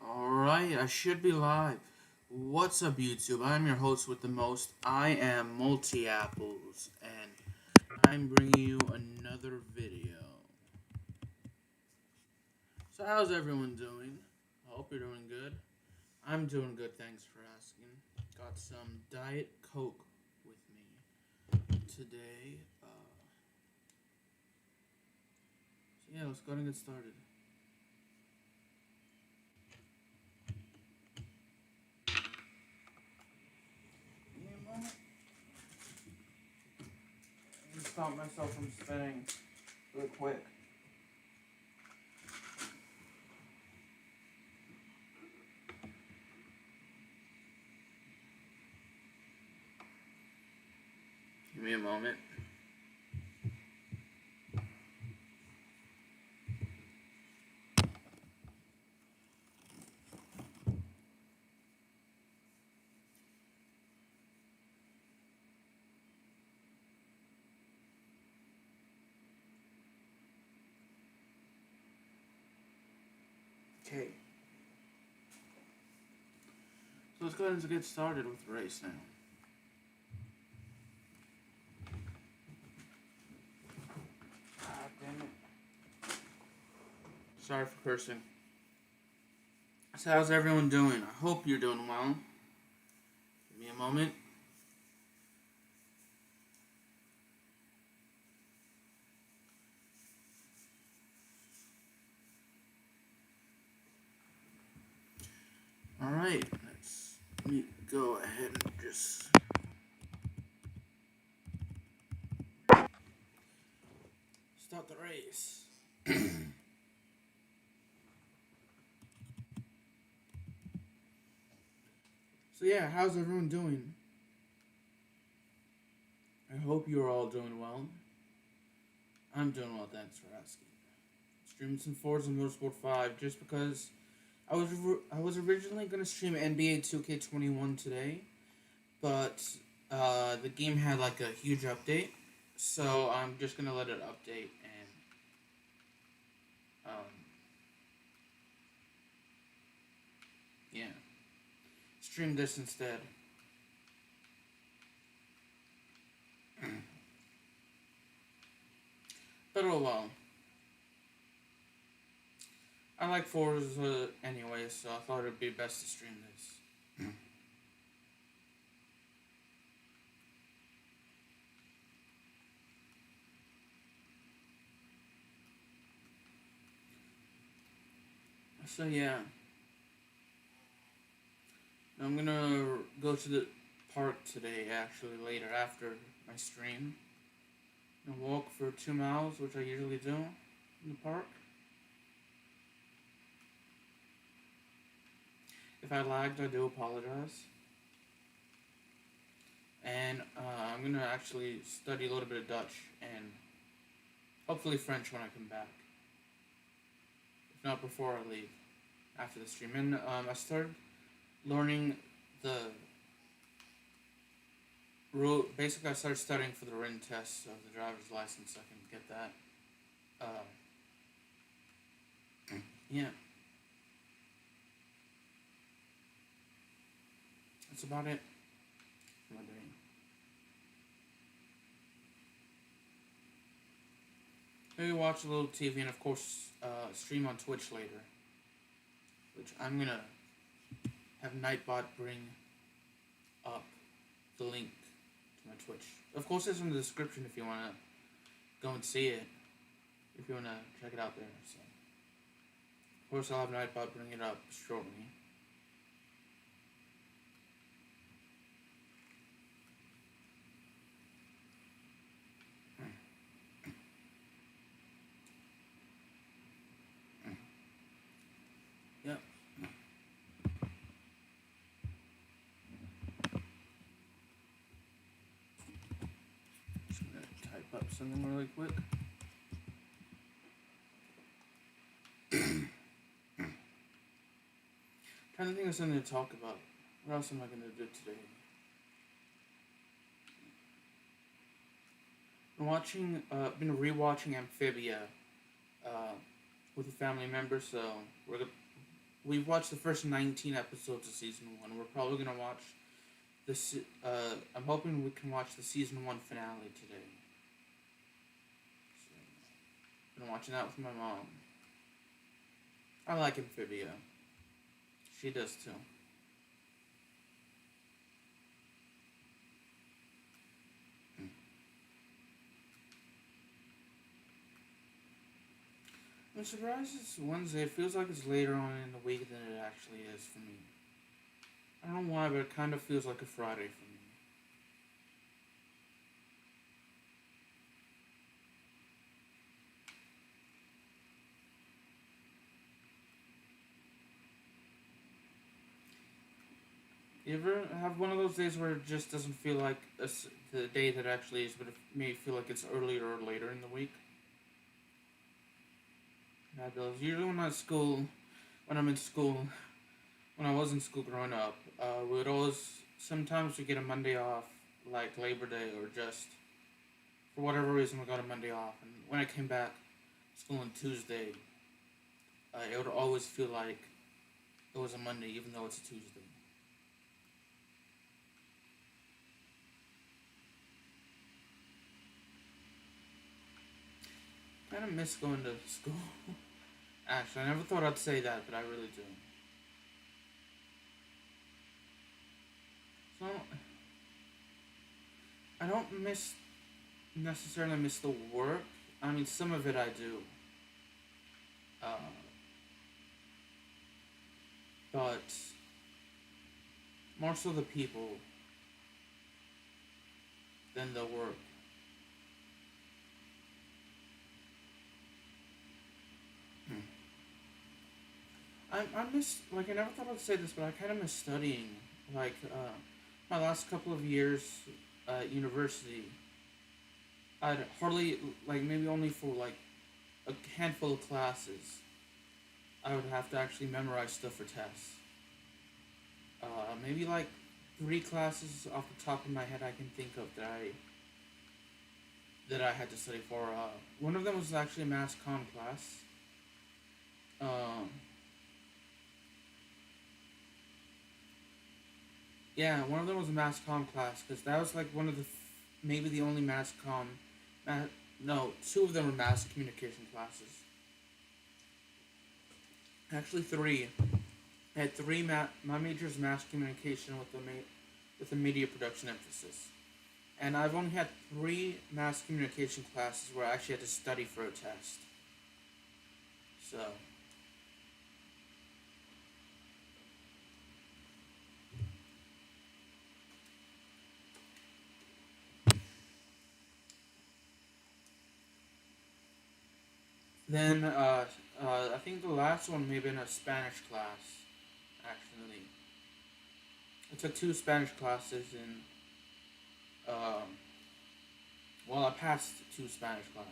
Alright, I should be live. What's up, YouTube? I'm your host with the most. I am Multi-Apples, and I'm bringing you another video. So how's everyone doing? I hope you're doing good. I'm doing good, thanks for asking. Got some Diet Coke with me today. So yeah, let's go ahead and get started. Give me a moment. Let me stop myself from spinning real quick. Give me a moment. Okay. So let's go ahead and get started with the race now. God damn it. Sorry for cursing. So how's everyone doing? I hope you're doing well. Give me a moment. Alright, let me go ahead and just start the race. So yeah, how's everyone doing? I hope you're all doing well. I'm doing well, thanks for asking. Streaming some Forza Motorsport 5 just because I was originally gonna stream NBA 2K21 today, but the game had like a huge update, so I'm just gonna let it update and yeah, stream this instead. But oh well. I like Forza anyway, so I thought it would be best to stream this. So yeah. I'm gonna go to the park today, actually, later after my stream. And walk for 2 miles, which I usually do in the park. If I lagged, I do apologize. And I'm gonna actually study a little bit of Dutch and hopefully French when I come back. If not before I leave after the stream. And I started learning the rule. Basically, I started studying for the written test of the driver's license so I can get that. Yeah. That's about it. What am I doing? Maybe watch a little TV and, of course, stream on Twitch later. Which I'm gonna have Nightbot bring up the link to my Twitch. Of course, it's in the description if you wanna go and see it. If you wanna check it out there. So, of course, I'll have Nightbot bring it up shortly. Yep. Just gonna type up something really quick. Trying to think of something to talk about. What else am I gonna do today? Been rewatching Amphibia with a family member, so we've watched the first 19 episodes of season 1. We're probably gonna watch this. I'm hoping we can watch the season 1 finale today. So, been watching that with my mom. I like Amphibia. She does too. I'm surprised it's Wednesday. It feels like it's later on in the week than it actually is for me. I don't know why, but it kind of feels like a Friday for me. You ever have one of those days where it just doesn't feel like the day that actually is, but it may feel like it's earlier or later in the week? I had those. Usually when I'm in school, when I was in school growing up, we would always, sometimes we get a Monday off, like Labor Day, or just, for whatever reason, we got a Monday off. And when I came back to school on Tuesday, it would always feel like it was a Monday, even though it's a Tuesday. I kind of miss going to school. Actually, I never thought I'd say that, but I really do. So, I don't necessarily miss the work. I mean, some of it I do. Uh, but more so the people than the work. Hmm. I miss, like, I never thought I'd say this, but I kind of miss studying. Like, my last couple of years at university, I'd hardly, like, maybe only for, like, a handful of classes, I would have to actually memorize stuff for tests. Maybe, like, 3 classes off the top of my head I can think of that I had to study for. One of them was actually a mass comm class. Um, Yeah, one of them was a mass comm class because that was like one of maybe the only mass comm. No, 2 of them were mass communication classes. Actually, 3. I had 3. My major is mass communication with a media production emphasis, and I've only had 3 mass communication classes where I actually had to study for a test. So. Then, I think the last one may have been a Spanish class, actually. I took 2 Spanish classes I passed 2 Spanish classes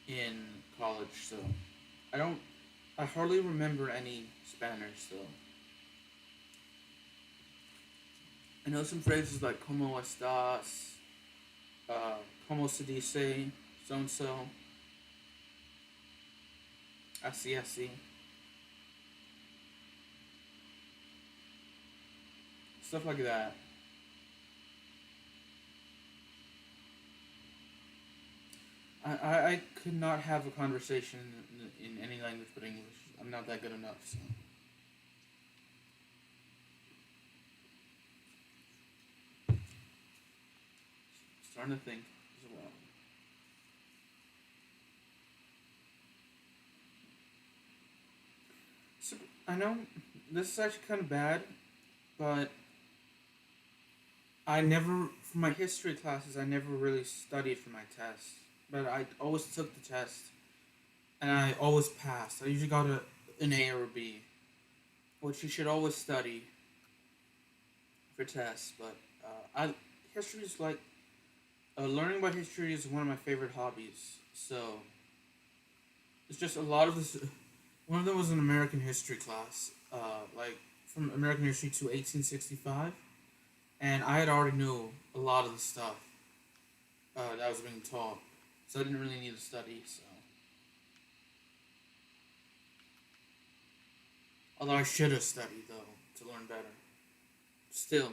in college, so I hardly remember any Spanish, so. I know some phrases like como estás, como se dice, so and so. Así, así. Stuff like that. I could not have a conversation in any language but English. I'm not that good enough, so. Starting to think as well. So, I know this is actually kind of bad, but for my history classes, I never really studied for my tests. But I always took the test, and I always passed. I usually got an A or a B, which you should always study for tests. But history is like, learning about history is one of my favorite hobbies. So, it's just a lot of this. One of them was an American history class, like from American history to 1865, and I had already knew a lot of the stuff that was being taught, so I didn't really need to study. So Although I should have studied, though, to learn better. Still.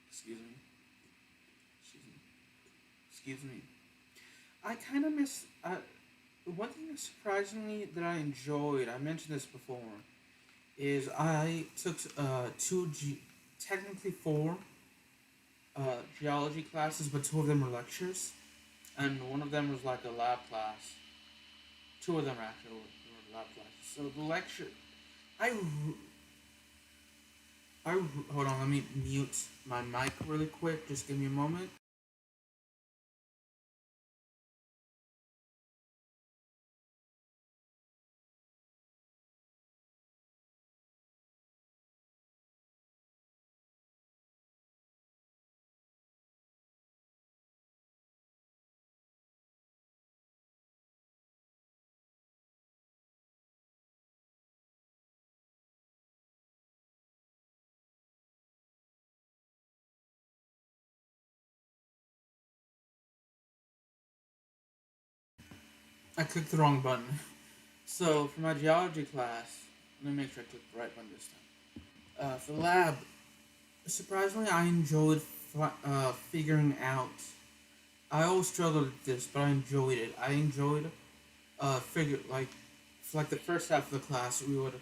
Excuse me. Excuse me. Excuse me. I kind of miss. One thing surprisingly that I enjoyed, I mentioned this before, is I took technically four geology classes, but two of them were lectures, and one of them was like a lab class. Two of them actually were lab classes. So the lecture, I, hold on, let me mute my mic really quick. Just give me a moment. I clicked the wrong button. So for my geology class, let me make sure I clicked the right button this time. For lab, surprisingly, I enjoyed figuring out. I always struggled with this, but I enjoyed it. I enjoyed figure like for like the first half of the class, we would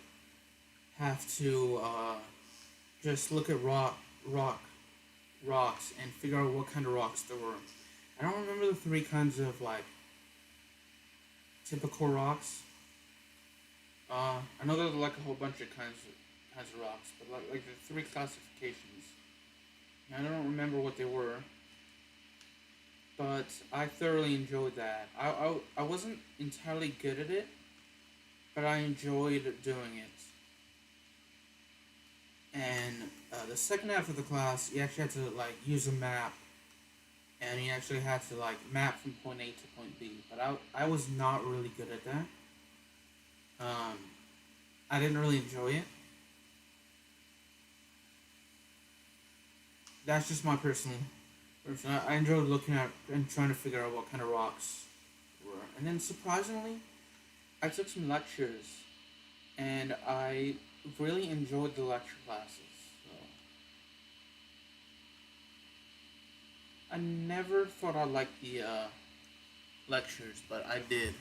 have to just look at rocks and figure out what kind of rocks there were. I don't remember the three kinds of like typical rocks. I know there's like a whole bunch of kinds of rocks, but like the three classifications. I don't remember what they were, but I thoroughly enjoyed that. I wasn't entirely good at it, but I enjoyed doing it. And the second half of the class, you actually had to like use a map, and you actually had to like map from point A to point B. But I was not really good at that. I didn't really enjoy it. That's just my personal. I enjoyed looking at and trying to figure out what kind of rocks were. And then surprisingly, I took some lectures, and I really enjoyed the lecture classes. So I never thought I'd like the lectures, but I did.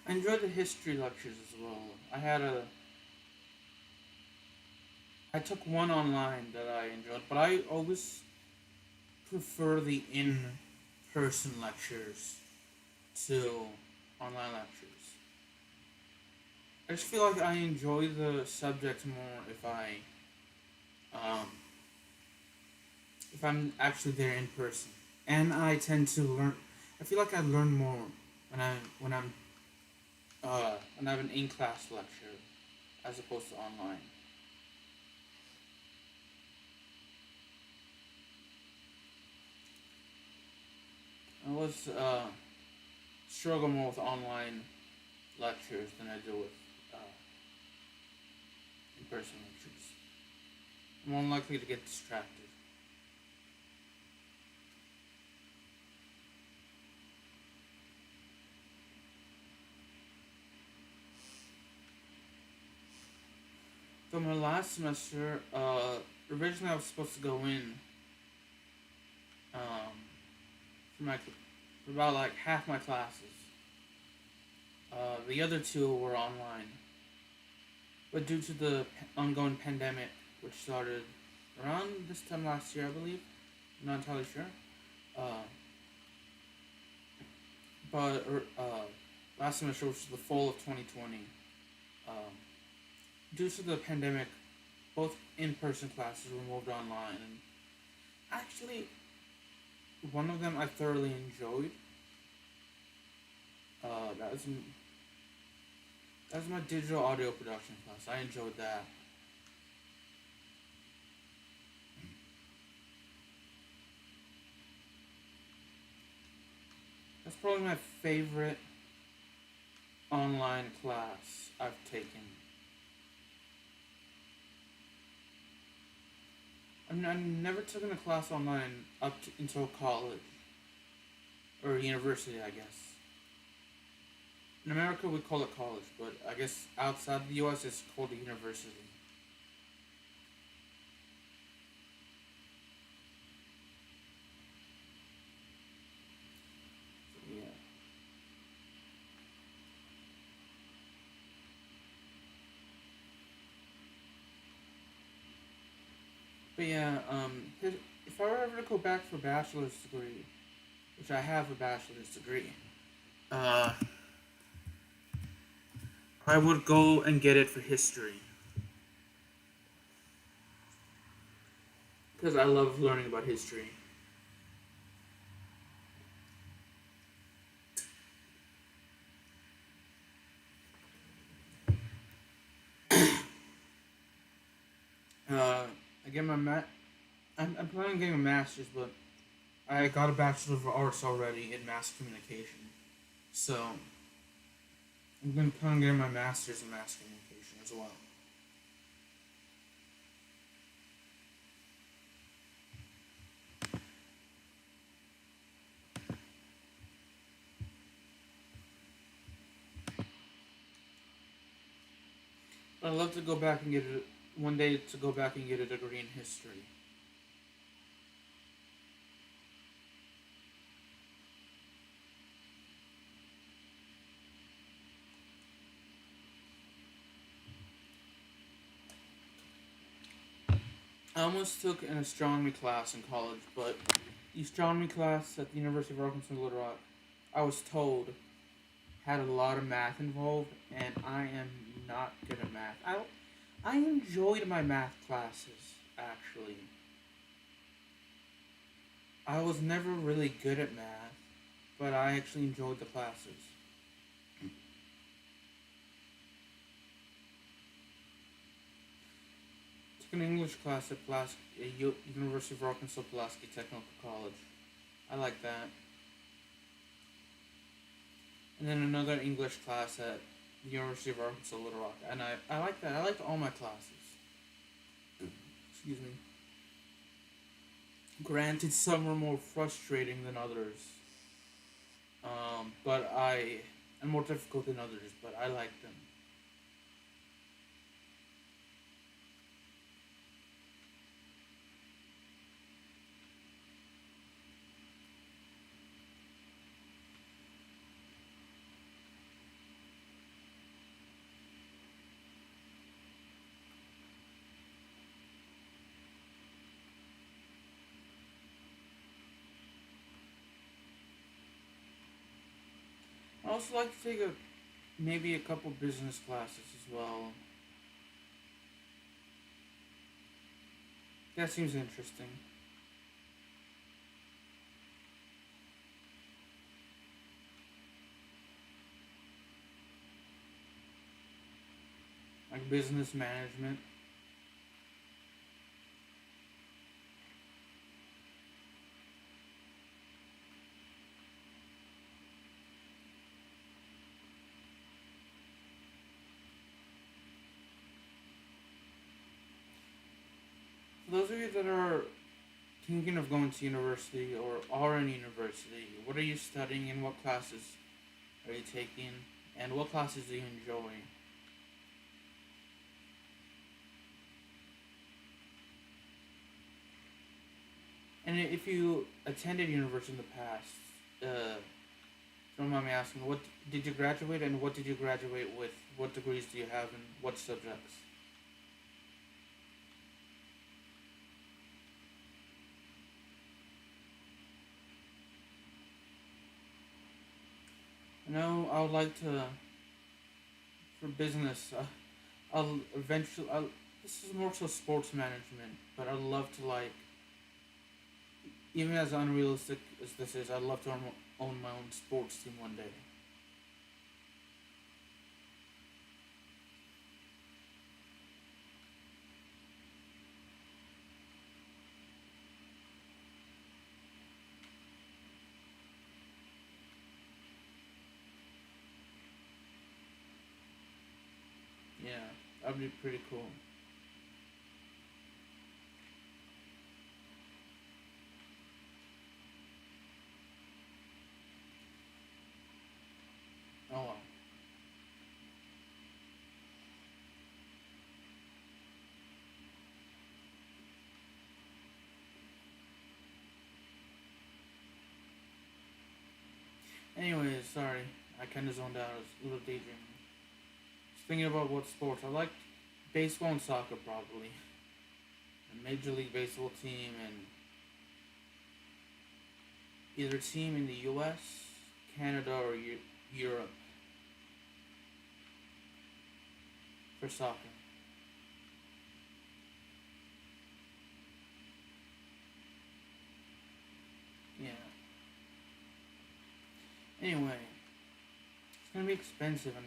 I enjoyed the history lectures as well. I took one online that I enjoyed, but I always prefer the in-person lectures to online lectures. I just feel like I enjoy the subject more um, if I'm actually there in person, and I tend to learn. I feel like I learn more when I have an in-class lecture as opposed to online. I always struggle more with online lectures than I do with in-person lectures. I'm more likely to get distracted. So my last semester, originally I was supposed to go in um, for about like half my classes. The other two were online, but due to the ongoing pandemic, which started around this time last year, I believe, I'm not entirely sure. Uh, but last semester, which was the fall of 2020, um, due to the pandemic, both in-person classes were moved online, and actually, one of them I thoroughly enjoyed. That was my digital audio production class. I enjoyed that. That's probably my favorite online class I've taken. I never taken a class online until college. Or university, I guess. In America, we call it college, but I guess outside the U.S., it's called a university. So, yeah. But yeah, if I were ever to go back for a bachelor's degree, which I have a bachelor's degree, uh, I would go and get it for history. Because I love learning about history. I get my I'm planning on getting a master's, but I got a bachelor of arts already in mass communication. So I'm gonna plan on getting my master's in mass communication as well. But I'd love to go back and get it one day to go back and get a degree in history. I almost took an astronomy class in college, but the astronomy class at the University of Arkansas Little Rock, I was told, had a lot of math involved, and I am not good at math. I enjoyed my math classes, actually. I was never really good at math, but I actually enjoyed the classes. Took an English class at University of Arkansas Pulaski Technical College. I like that. And then another English class at the University of Arkansas Little Rock. And I like that. I liked all my classes. Excuse me. Granted, some were more frustrating than others. And more difficult than others, but I liked them. I also like to take maybe a couple business classes as well. That seems interesting. Like business management. For those of you that are thinking of going to university or are in university, what are you studying and what classes are you taking and what classes do you enjoy? And if you attended university in the past, don't mind me asking, what did you graduate and what did you graduate with? What degrees do you have and what subjects? I would like to, for business, I'll eventually, this is more so sports management, but I'd love to even as unrealistic as this is, I'd love to own my own sports team one day. That'd be pretty cool. Oh well. Anyways, sorry. I kind of zoned out. I was a little daydreaming. Just thinking about what sports. I like baseball and soccer, probably. A Major League Baseball team and either team in the U.S., Canada, or Europe for soccer. Yeah. Anyway, it's gonna be expensive. I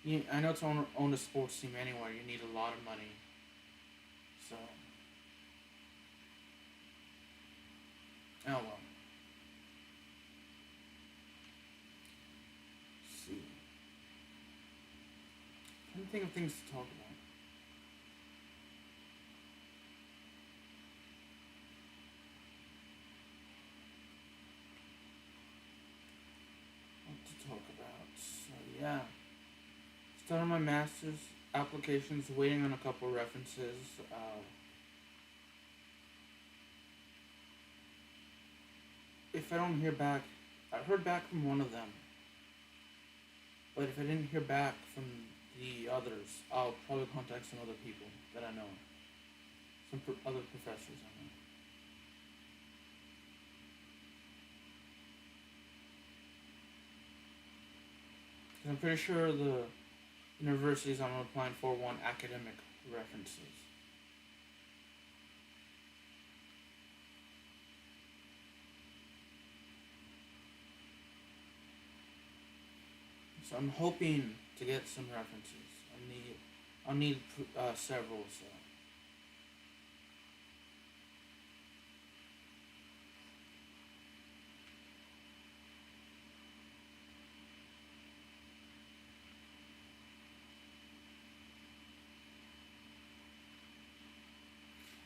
mean, I know to own a sports team anywhere, you need a lot of money. So, oh well. Let's see. I'm trying to think of things to talk about. What to talk about? So yeah, started my master's applications, waiting on a couple references. If I don't hear back, I heard back from one of them, but if I didn't hear back from the others, I'll probably contact some other people that I know, some other professors I know. 'Cause I'm pretty sure the universities I'm applying for want academic references. So I'm hoping to get some references. I'll need several.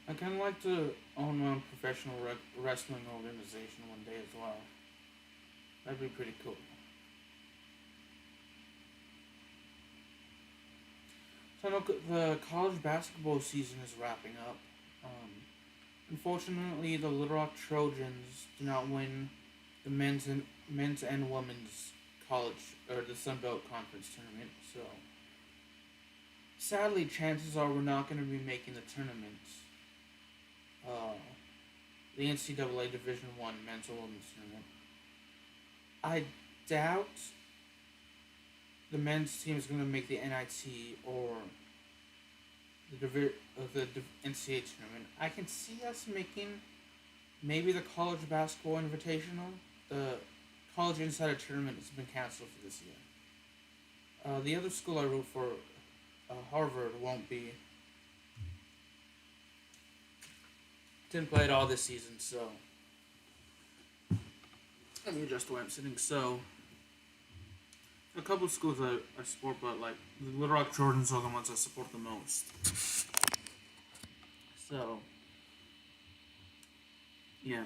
I kind of like to own my own professional wrestling organization one day as well. That'd be pretty cool. So I know the college basketball season is wrapping up. Um, Unfortunately, the Little Rock Trojans do not win the men's and women's college or the Sun Belt Conference tournament. So sadly, chances are we're not going to be making the tournament. Uh, the NCAA Division One men's or women's tournament. I doubt the men's team is going to make the NIT or the NCAA tournament. I can see us making maybe the college basketball invitational. The college insider tournament has been canceled for this year. The other school I root for, Harvard, won't be. Didn't play at all this season, so let me adjust where I'm sitting. So a couple of schools I support, but like the Little Rock Jordans are the ones I support the most. So yeah,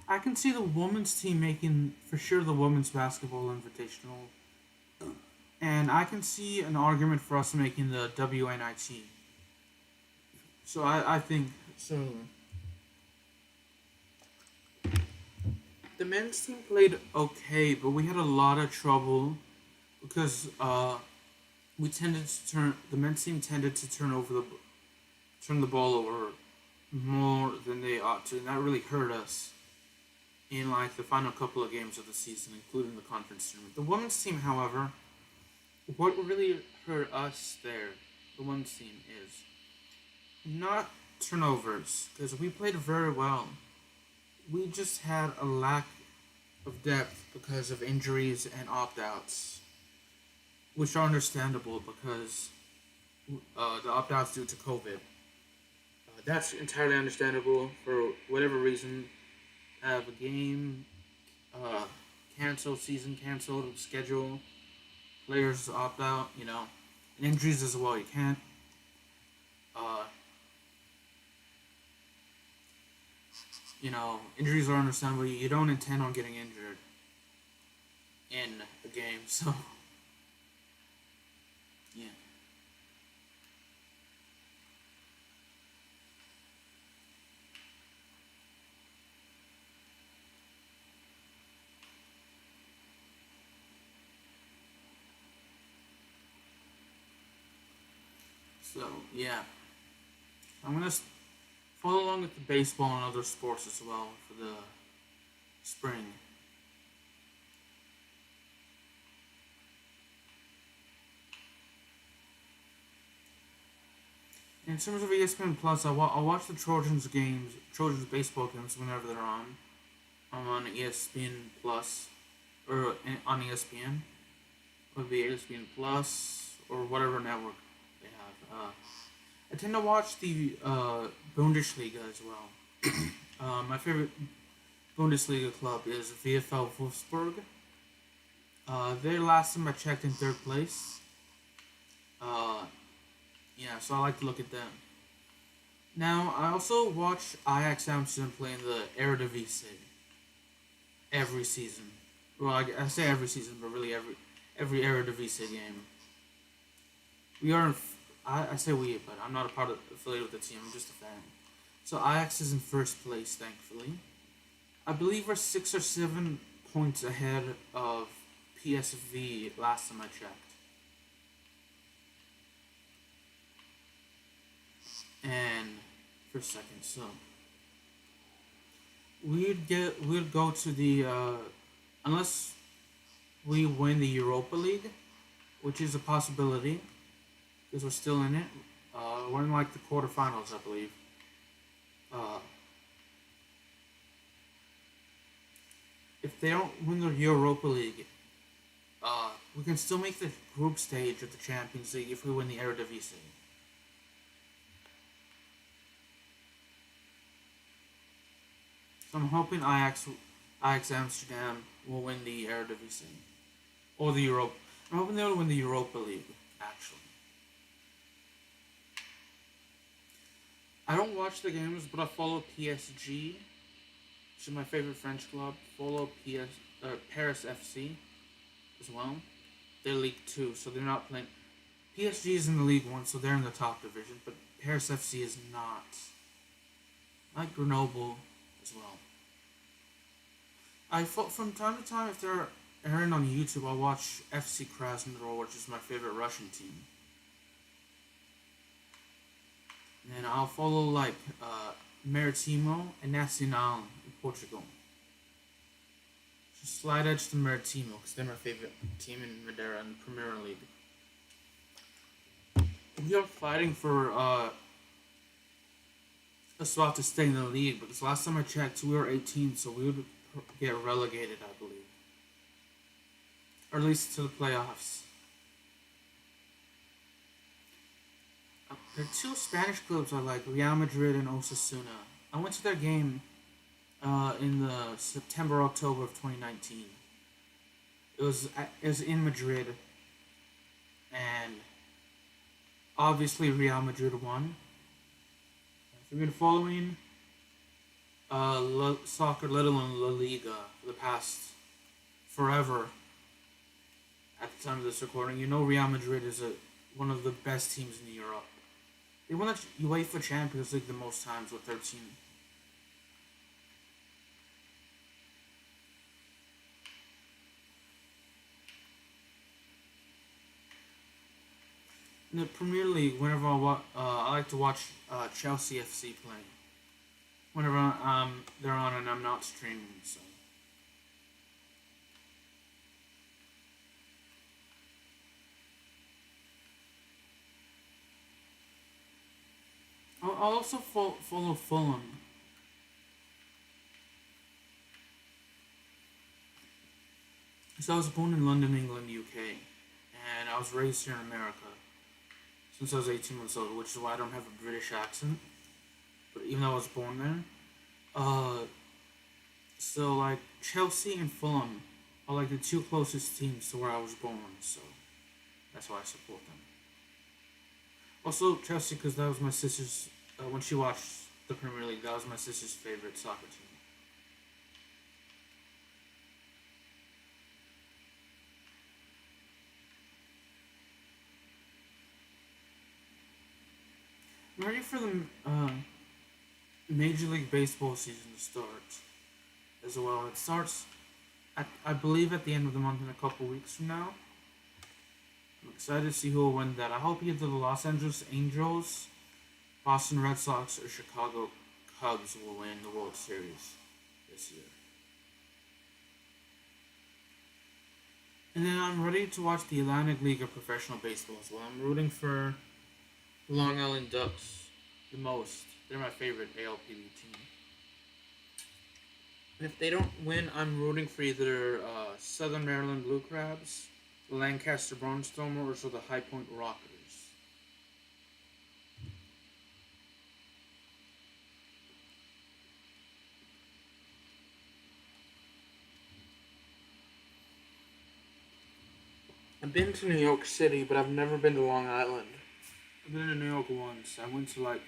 I can see the women's team making for sure the women's basketball invitational, and I can see an argument for us making the WNIT. So I think so. The men's team played okay, but we had a lot of trouble because we tended to turn the men's team tended to turn the ball over more than they ought to, and that really hurt us in like the final couple of games of the season, including the conference tournament. The women's team, however, what really hurt us there, the women's team is not turnovers, because we played very well. We just had a lack of depth because of injuries and opt-outs, which are understandable because the opt-outs due to COVID. That's entirely understandable for whatever reason. Have a game canceled, season canceled, schedule, players opt out, And injuries as well. You can't. Uh, Injuries are understandable. You don't intend on getting injured in a game, so yeah. So yeah, I'm gonna follow along with the baseball and other sports as well for the spring. In terms of ESPN Plus, I'll watch the Trojans baseball games whenever they're on. I'm on ESPN Plus, or on ESPN. It would be ESPN Plus or whatever network they have. I tend to watch the Bundesliga as well. My favorite Bundesliga club is VfL Wolfsburg. They last time I checked in third place. Uh, yeah, so I like to look at them. Now, I also watch Ajax Amsterdam play in the Eredivisie every season. Well, I say every season, but really every Eredivisie game. We are, I say we, but I'm not a part of affiliated with the team. I'm just a fan. So Ajax is in first place, thankfully. I believe we're 6 or 7 points ahead of PSV last time I checked. And for a second, so we'd go to the unless we win the Europa League, which is a possibility because we're still in it. We're in like the quarterfinals, I believe. Uh, if they don't win the Europa League, we can still make the group stage of the Champions League if we win the Eredivisie. So I'm hoping Ajax Amsterdam will win the Eredivisie or the Europa. I'm hoping they'll win the Europa League. Actually, I don't watch the games, but I follow PSG, which is my favorite French club. Follow Paris FC as well. They're League 2, so they're not playing. PSG is in the League 1, so they're in the top division, but Paris FC is not. Like Grenoble as well. From time to time, if they're airing on YouTube, I'll watch FC Krasnodar, which is my favorite Russian team. And then I'll follow like Maritimo and Nacional in Portugal. Just slight edge to Maritimo because they're my favorite team in Madeira in the Premier League. We are fighting for a spot to stay in the league because last time I checked, we were 18, so we would get relegated, I believe, or at least to the playoffs. There are two Spanish clubs I like, Real Madrid and Osasuna. I went to their game in the September-October of 2019. It was in Madrid, and obviously Real Madrid won. If you've been following soccer, let alone La Liga, for the past forever, at the time of this recording, you know Real Madrid is one of the best teams in Europe. They won the UEFA Champions League the most times with 13. In the Premier League, whenever I like to watch Chelsea FC play. Whenever they're on and I'm not streaming, so. I'll also follow Fulham. So I was born in London, England, UK, and I was raised here in America since I was 18 months old, which is why I don't have a British accent. But even though I was born there, so like Chelsea and Fulham are like the two closest teams to where I was born, so that's why I support them. Also Chelsea, because that was my sister's. When she watched the Premier League, that was my sister's favorite soccer team. I'm ready for the Major League Baseball season to start as well. It starts, I believe, at the end of the month in a couple weeks from now. I'm excited to see who will win that. I hope either the Los Angeles Angels, Boston Red Sox, or Chicago Cubs will win the World Series this year. And then I'm ready to watch the Atlantic League of Professional Baseball as well. I'm rooting for the Long Island Ducks the most. They're my favorite ALPB team. And if they don't win, I'm rooting for either Southern Maryland Blue Crabs, the Lancaster Barnstormers, or the High Point Rockers. I've been to New York City, but I've never been to Long Island. I've been to New York once. I went to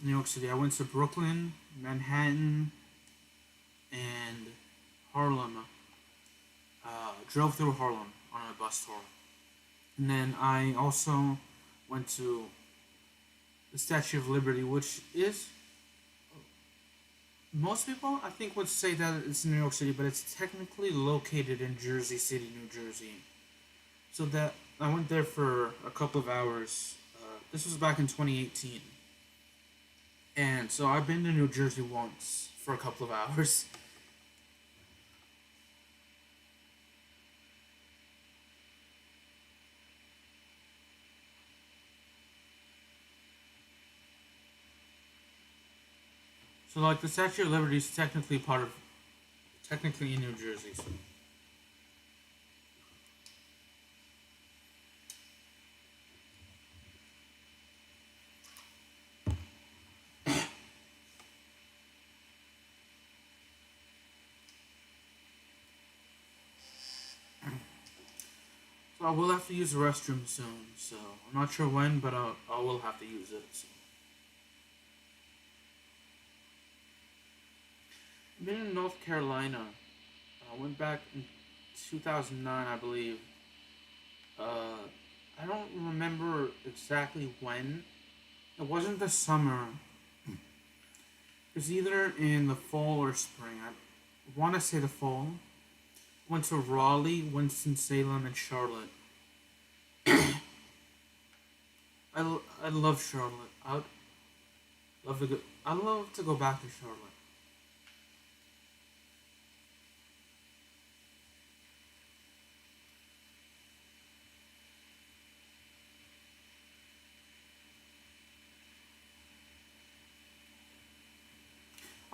New York City. I went to Brooklyn, Manhattan, and Harlem. Drove through Harlem on a bus tour. And then I also went to the Statue of Liberty, which is, most people I think would say that it's in New York City, but it's technically located in Jersey City, New Jersey. So that I went there for a couple of hours. This was back in 2018. And so I've been to New Jersey once for a couple of hours. So the Statue of Liberty is technically technically in New Jersey. So. So I will have to use the restroom soon, so I'm not sure when, but I will have to use it. So. I've been in North Carolina. I went back in 2009, I believe. I don't remember exactly when. It wasn't the summer. It was either in the fall or spring. I want to say the fall. Went to Raleigh, Winston-Salem, and Charlotte. I love Charlotte. I'd love to go back to Charlotte.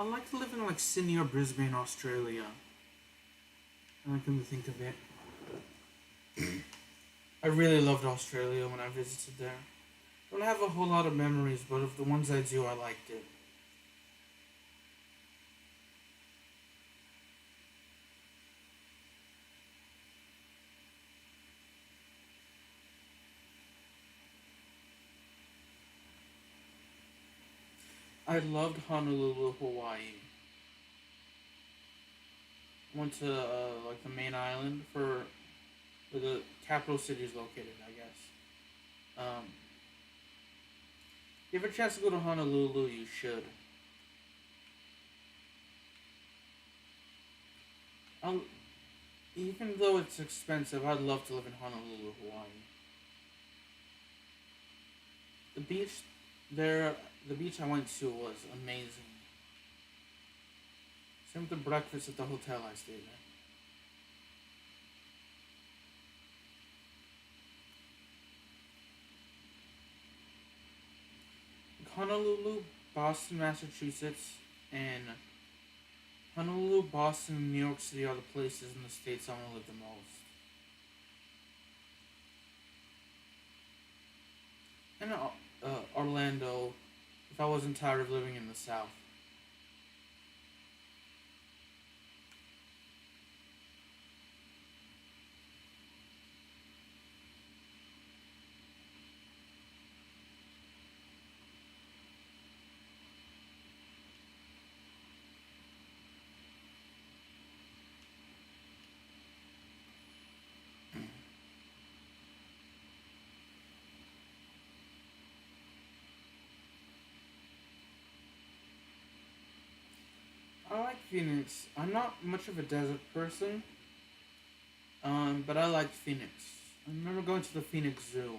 I'd like to live in Sydney or Brisbane, Australia. I come to think of it. I really loved Australia when I visited there. I don't have a whole lot of memories, but of the ones I do, I liked it. I loved Honolulu, Hawaii. Went to the main island for where the capital city is located, I guess. If you have a chance to go to Honolulu, you should. I'll, Even though it's expensive, I'd love to live in Honolulu, Hawaii. The beach there, the beach I went to was amazing. Same with the breakfast at the hotel I stayed at. Honolulu, Boston, Massachusetts, and Honolulu, Boston, and New York City are the places in the States I want to live the most. And Orlando, if I wasn't tired of living in the South. Phoenix. I'm not much of a desert person, but I liked Phoenix. I remember going to the Phoenix Zoo.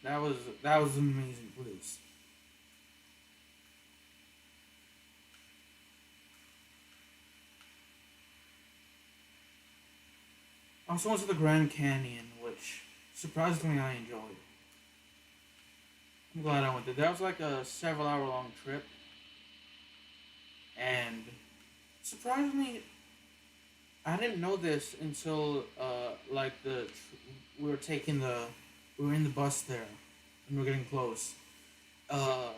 That was an amazing place. I also went to the Grand Canyon, which surprisingly I enjoyed. I'm glad I went there. That was like a several hour long trip, and surprisingly, I didn't know this until like we were in the bus there, and we are getting close. I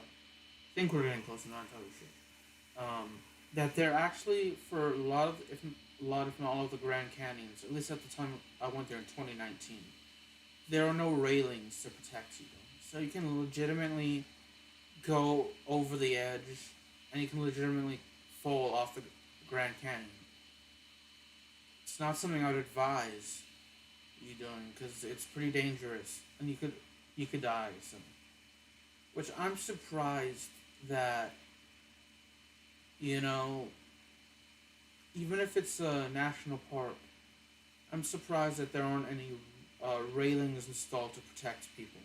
think we're getting close. I'm not entirely sure. That they're actually for if not all of the Grand Canyons, at least at the time I went there in 2019, there are no railings to protect you, so you can legitimately go over the edge, and you can legitimately fall off the Grand Canyon. It's not something I would advise you doing because it's pretty dangerous, and you could die. So, which I'm surprised that you know, even if it's a national park, I'm surprised that there aren't any railings installed to protect people,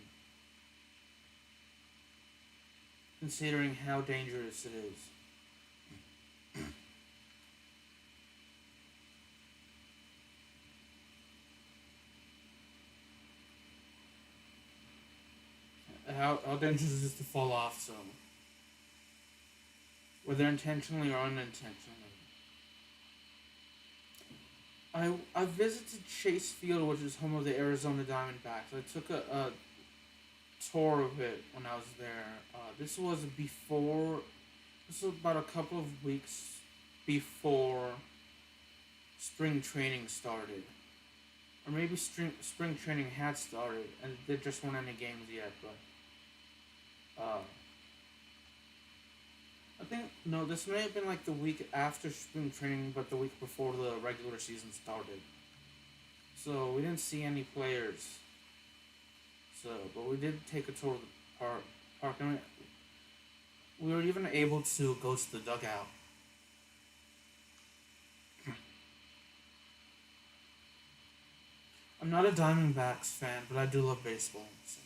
considering how dangerous it is. How dangerous is it to fall off, so. Whether intentionally or unintentionally. I visited Chase Field, which is home of the Arizona Diamondbacks. I took a tour of it when I was there. This was about a couple of weeks before spring training started. Or maybe spring training had started, and there just weren't any games yet, but I think no, this may have been like the week after spring training, but the week before the regular season started. So we didn't see any players. So, but we did take a tour of the park, and we were even able to go to the dugout. I'm not a Diamondbacks fan, but I do love baseball. So.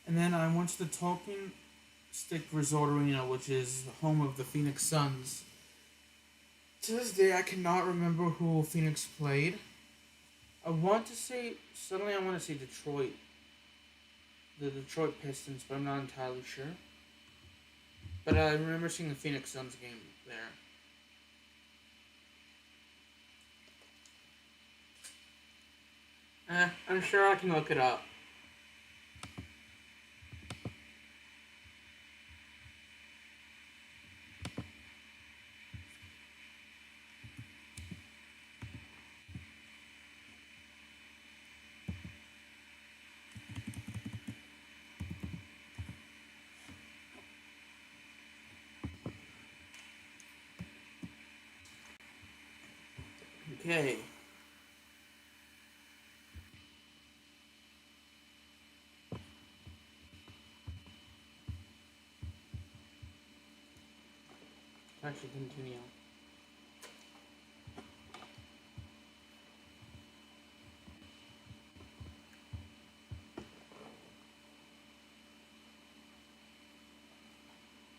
And then I went to the Talking Stick Resort Arena, which is the home of the Phoenix Suns. To this day, I cannot remember who Phoenix played. Suddenly I want to say Detroit. The Detroit Pistons, but I'm not entirely sure. But I remember seeing the Phoenix Suns game there. I'm sure I can look it up. Okay. Actually, continue.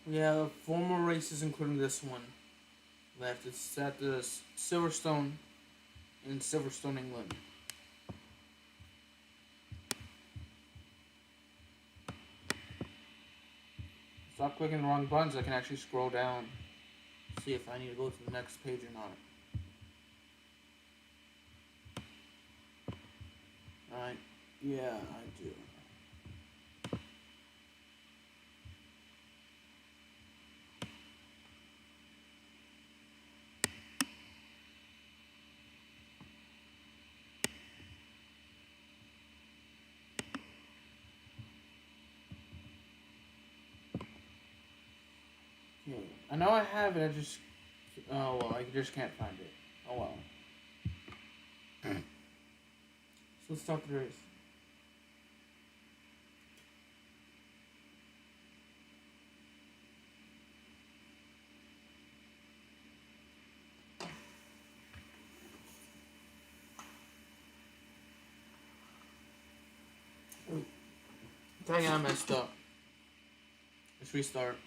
We have 4 more races, including this one, left. It's at the Silverstone in Silverstone, England. Stop clicking the wrong buttons. I can actually scroll down, see if I need to go to the next page or not. Alright, yeah, I do. Okay, I know I have it, I just can't find it. Oh well. So let's start the race. Dang, I messed up. Let's restart.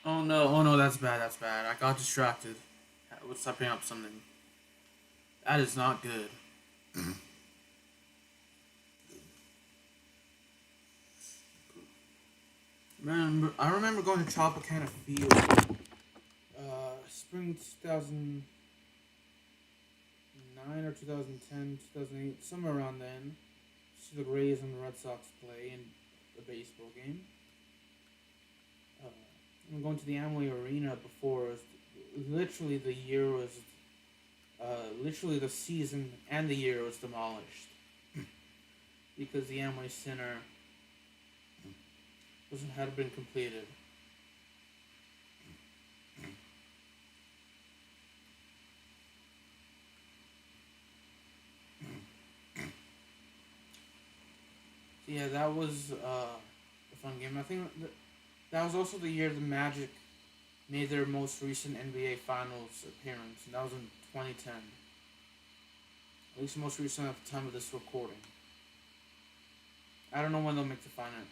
Oh no, that's bad, that's bad. I got distracted with typing up something. That is not good. I remember going to Tropicana Field, spring 2009 or 2010, 2008, somewhere around then. See the Rays and the Red Sox play in a baseball game. I'm going to the Amway Arena before. Literally, the year was, literally the season and the year was demolished because the Amway Center had been completed. Yeah, that was a fun game. I think that was also the year the Magic made their most recent NBA Finals appearance, and that was in 2010. At least the most recent at the time of this recording. I don't know when they'll make the finals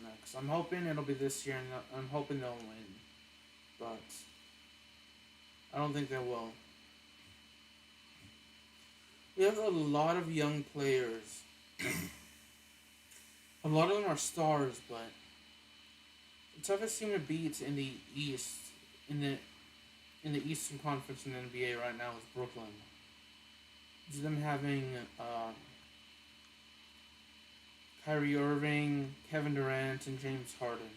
next. I'm hoping it'll be this year, and I'm hoping they'll win. But I don't think they will. We have a lot of young players. A lot of them are stars, but the toughest team to beat in the East, in the Eastern Conference in the NBA right now is Brooklyn. It's them having Kyrie Irving, Kevin Durant, and James Harden.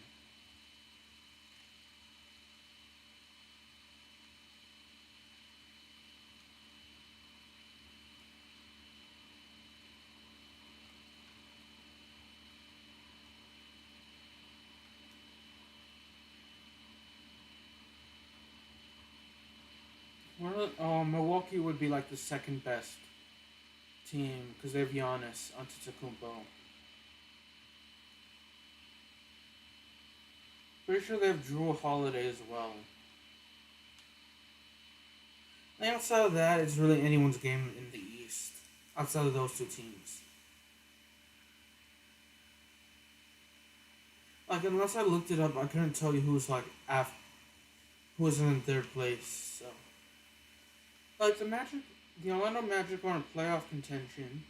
Milwaukee would be like the second best team because they have Giannis Antetokounmpo. Pretty sure they have Drew Holiday as well. And outside of that, it's really anyone's game in the East. Outside of those two teams. Like, unless I looked it up, I couldn't tell you who was like who was in third place. So, like the Orlando Magic are in playoff contention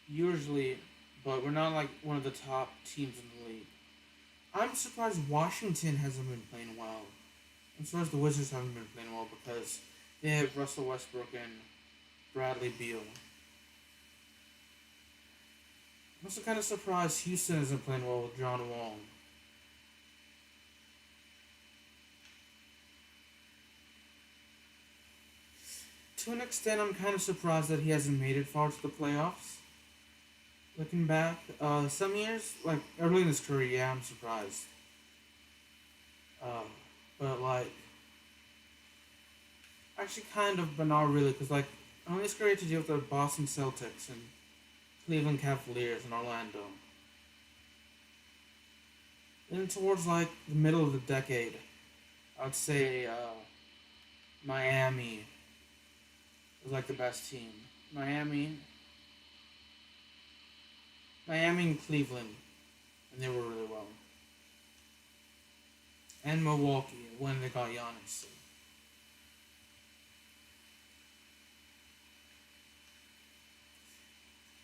usually, but we're not like one of the top teams in the league. I'm surprised Washington hasn't been playing well. I'm surprised the Wizards haven't been playing well because they have Russell Westbrook and Bradley Beal. I'm also kind of surprised Houston isn't playing well with John Wall. To an extent, I'm kind of surprised that he hasn't made it far to the playoffs. Looking back, some years, like early in his career, yeah, I'm surprised. But like, actually, kind of, but not really, because like, only his career to deal with the Boston Celtics and Cleveland Cavaliers and Orlando. Then towards like the middle of the decade, I'd say Miami was like the best team. Miami and Cleveland, and they were really well. And Milwaukee when they got Giannis.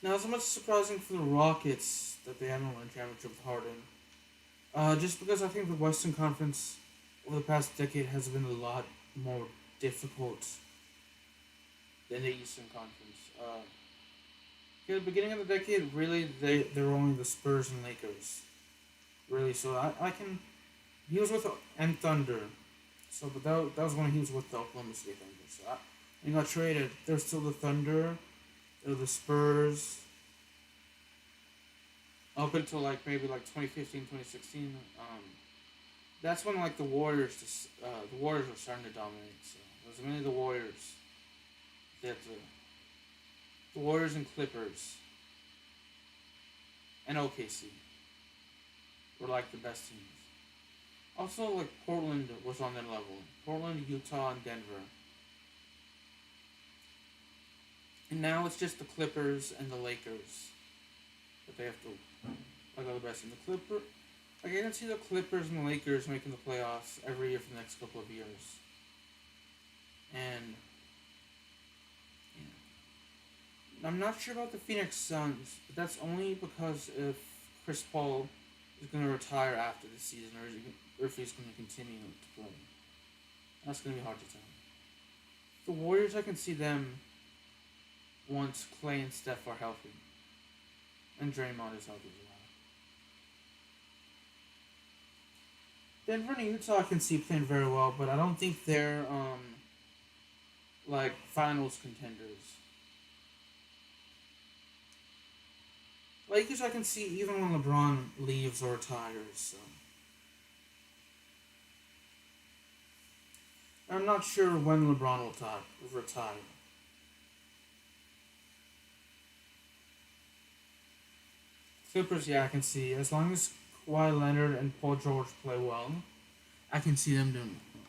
Now, it's much surprising for the Rockets that they haven't won a championship with Harden. Just because I think the Western Conference over the past decade has been a lot more difficult than the Eastern Conference. At the beginning of the decade, really, they were only the Spurs and Lakers. Really, so I can... He was with... And Thunder. So, but that was when he was with the Oklahoma City Thunder. So, when he got traded, there's still the Thunder, there were the Spurs, up until like maybe like 2015, 2016. That's when like the Warriors were starting to dominate. So it was mainly the Warriors. That the Warriors and Clippers and OKC were like the best teams. Also, like Portland was on their level. Portland, Utah, and Denver. And now it's just the Clippers and the Lakers that they have to like are the best. And the like I can see the Clippers and the Lakers making the playoffs every year for the next couple of years. And yeah. I'm not sure about the Phoenix Suns, but that's only because if Chris Paul is going to retire after the season, or if he's going to continue to play. That's going to be hard to tell. The Warriors, I can see them once Clay and Steph are healthy. And Draymond is healthy as well. Denver and Utah I can see playing very well, but I don't think they're like finals contenders. Lakers I can see even when LeBron leaves or retires, so. I'm not sure when LeBron will retire. Clippers, yeah, I can see. As long as Kawhi Leonard and Paul George play well, I can see them doing it.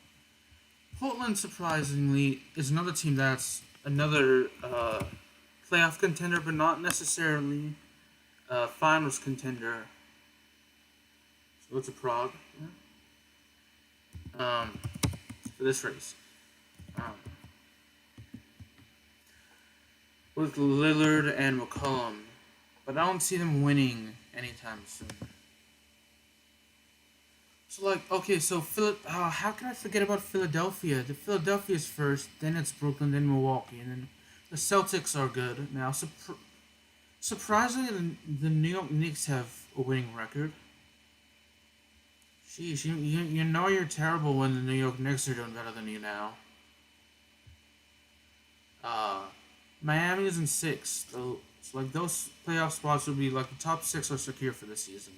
Portland, surprisingly, is another team that's another playoff contender, but not necessarily finals contender. So it's a Prague. Yeah. For this race. With Lillard and McCollum. But I don't see them winning anytime soon. So, like, okay, so how can I forget about Philadelphia? The Philadelphia's first, then it's Brooklyn, then Milwaukee, and then the Celtics are good. Now, surprisingly, the New York Knicks have a winning record. Sheesh, you know you're terrible when the New York Knicks are doing better than you now. Miami is in 6th. So like those playoff spots would be like the top 6 are secure for the season.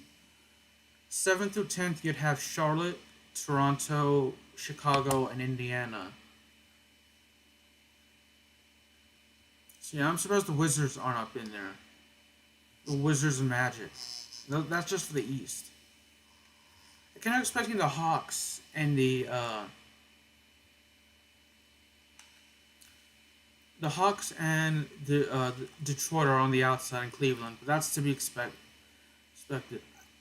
7th through 10th, you'd have Charlotte, Toronto, Chicago, and Indiana. So yeah, I'm surprised the Wizards aren't up in there. The Wizards and Magic. That's just for the East. I'm kind of expecting the Hawks and the Detroit are on the outside in Cleveland, but that's to be expected.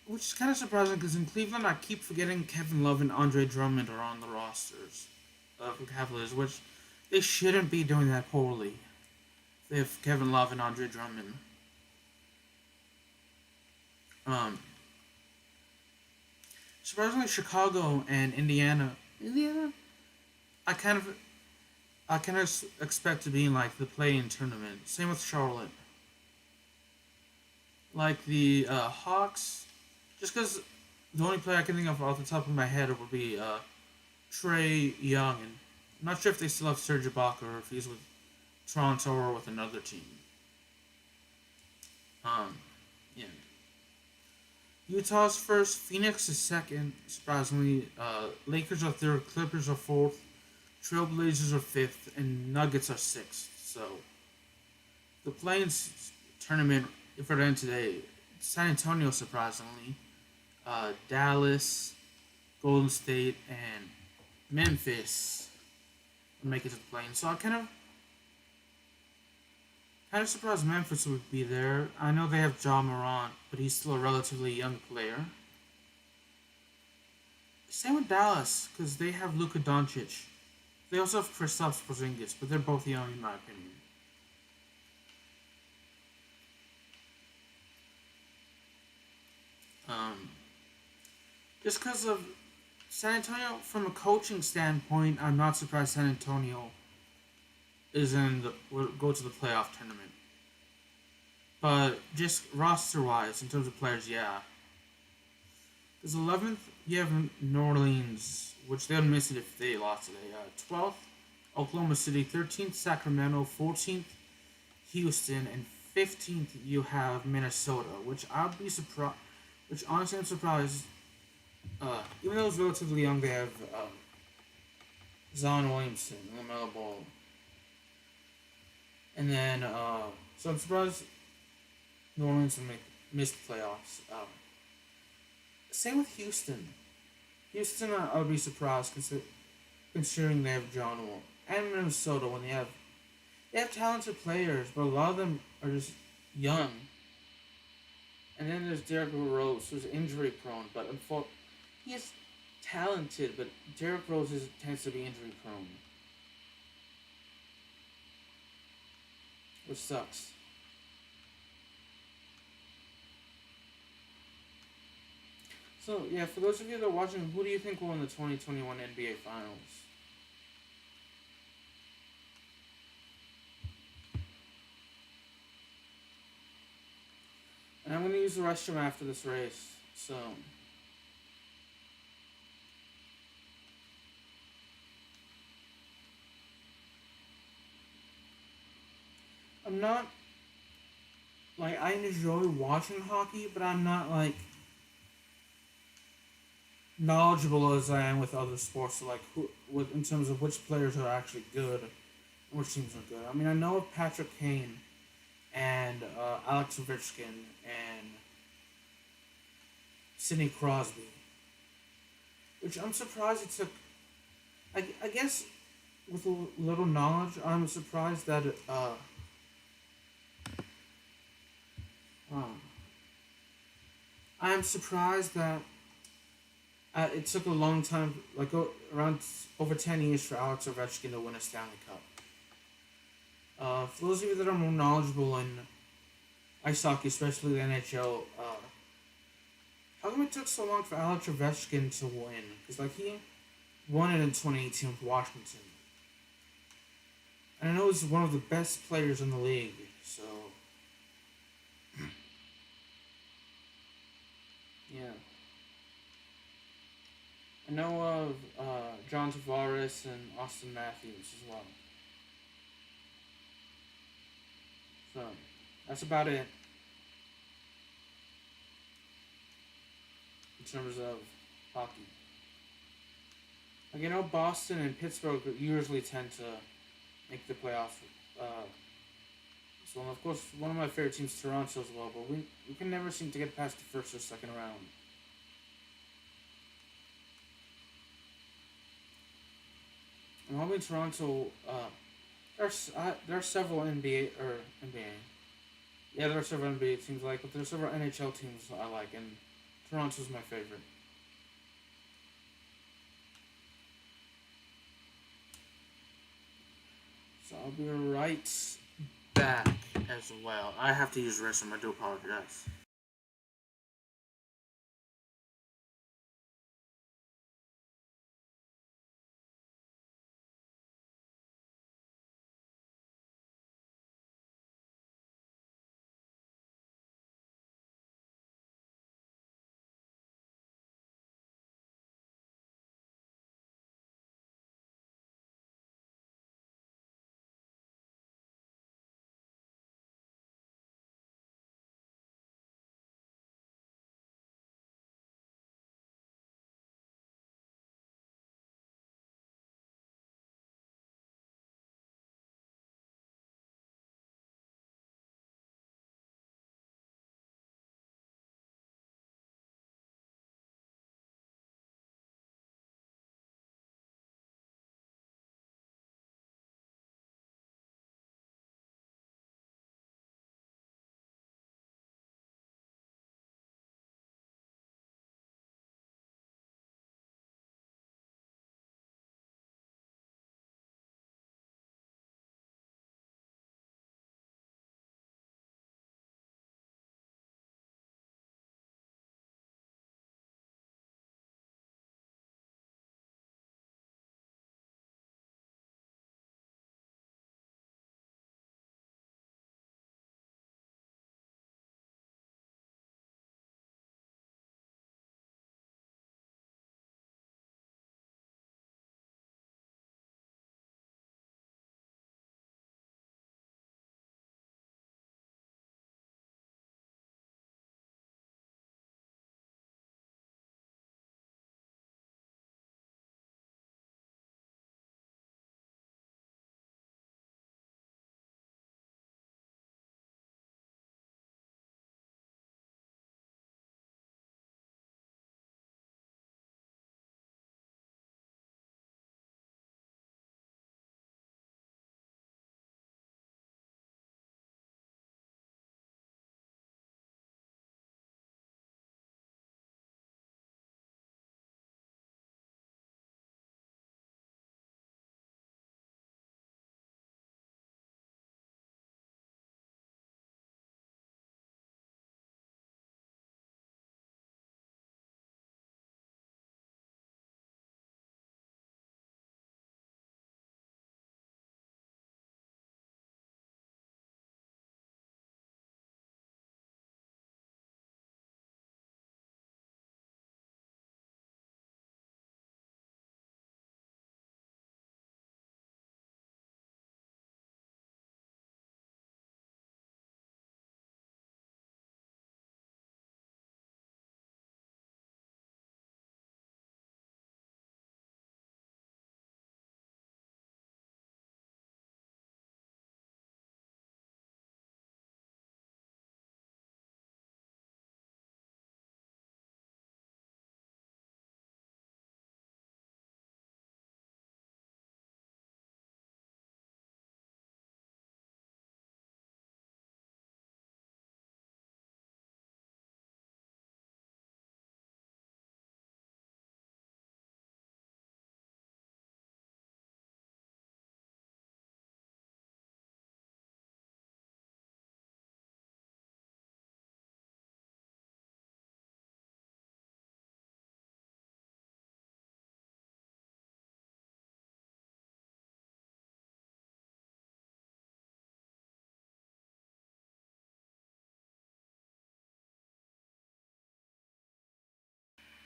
Which is kind of surprising because in Cleveland I keep forgetting Kevin Love and Andre Drummond are on the rosters of the Cavaliers, which they shouldn't be doing that poorly. They have Kevin Love and Andre Drummond. Surprisingly, Chicago and Indiana, I kind of expect to be in like the play-in tournament. Same with Charlotte. Like the Hawks, just because the only player I can think of off the top of my head would be Trae Young, and I'm not sure if they still have Serge Ibaka or if he's with Toronto or with another team. Yeah. Utah's first, Phoenix is second, surprisingly. Lakers are third, Clippers are fourth, Trailblazers are fifth, and Nuggets are sixth. So, the play-in tournament, if it ends today, San Antonio, surprisingly, Dallas, Golden State, and Memphis would make it to the play-in. So, I kind of surprised Memphis would be there. I know they have Ja Morant, but he's still a relatively young player. Same with Dallas, because they have Luka Doncic. They also have Kristaps Porzingis, but they're both young in my opinion. Just because of San Antonio, from a coaching standpoint, I'm not surprised San Antonio will go to the playoff tournament. But just roster-wise, in terms of players, yeah. Because 11th, you have New Orleans, which they would miss it if they lost today. 12th, Oklahoma City. 13th, Sacramento. 14th, Houston. And 15th, you have Minnesota, which I'll be surprised. Which honestly, I'm surprised. Even though it's relatively young, they have Zion Williamson, LaMelo Ball, and then so I'm surprised New Orleans will miss the playoffs. Same with Houston. Houston, I would be surprised considering they have John Wall and Minnesota when they have talented players, but a lot of them are just young. And then there's Derrick Rose, who's injury prone, but he is talented, but Derrick Rose tends to be injury prone, which sucks. So yeah, for those of you that are watching, who do you think will win the 2021 NBA Finals? And I'm going to use the restroom after this race, so... I'm not... Like, I enjoy watching hockey, but I'm not, like, knowledgeable as I am with other sports, like, in terms of which players are actually good and which teams are good. I mean, I know of Patrick Kane and Alex Ovechkin and Sidney Crosby, which I'm surprised it took. I guess with a little knowledge, I'm surprised that I'm surprised that it took a long time, like around over 10 years, for Alex Ovechkin to win a Stanley Cup. For those of you that are more knowledgeable in ice hockey, especially the NHL, how come it took so long for Alex Ovechkin to win? Because like he won it in 2018 with Washington, and I know he's one of the best players in the league. So yeah, I know of John Tavares and Austin Matthews as well. So that's about it in terms of hockey. Like, you know, Boston and Pittsburgh usually tend to make the playoffs. So, of course, one of my favorite teams is Toronto as well, but we can never seem to get past the first or second round. And while in Toronto, there are several NBA. Yeah, there are several NBA teams I like, but there are several NHL teams I like, and Toronto's my favorite. So I'll be right back as well. I have to use the restroom. I do apologize.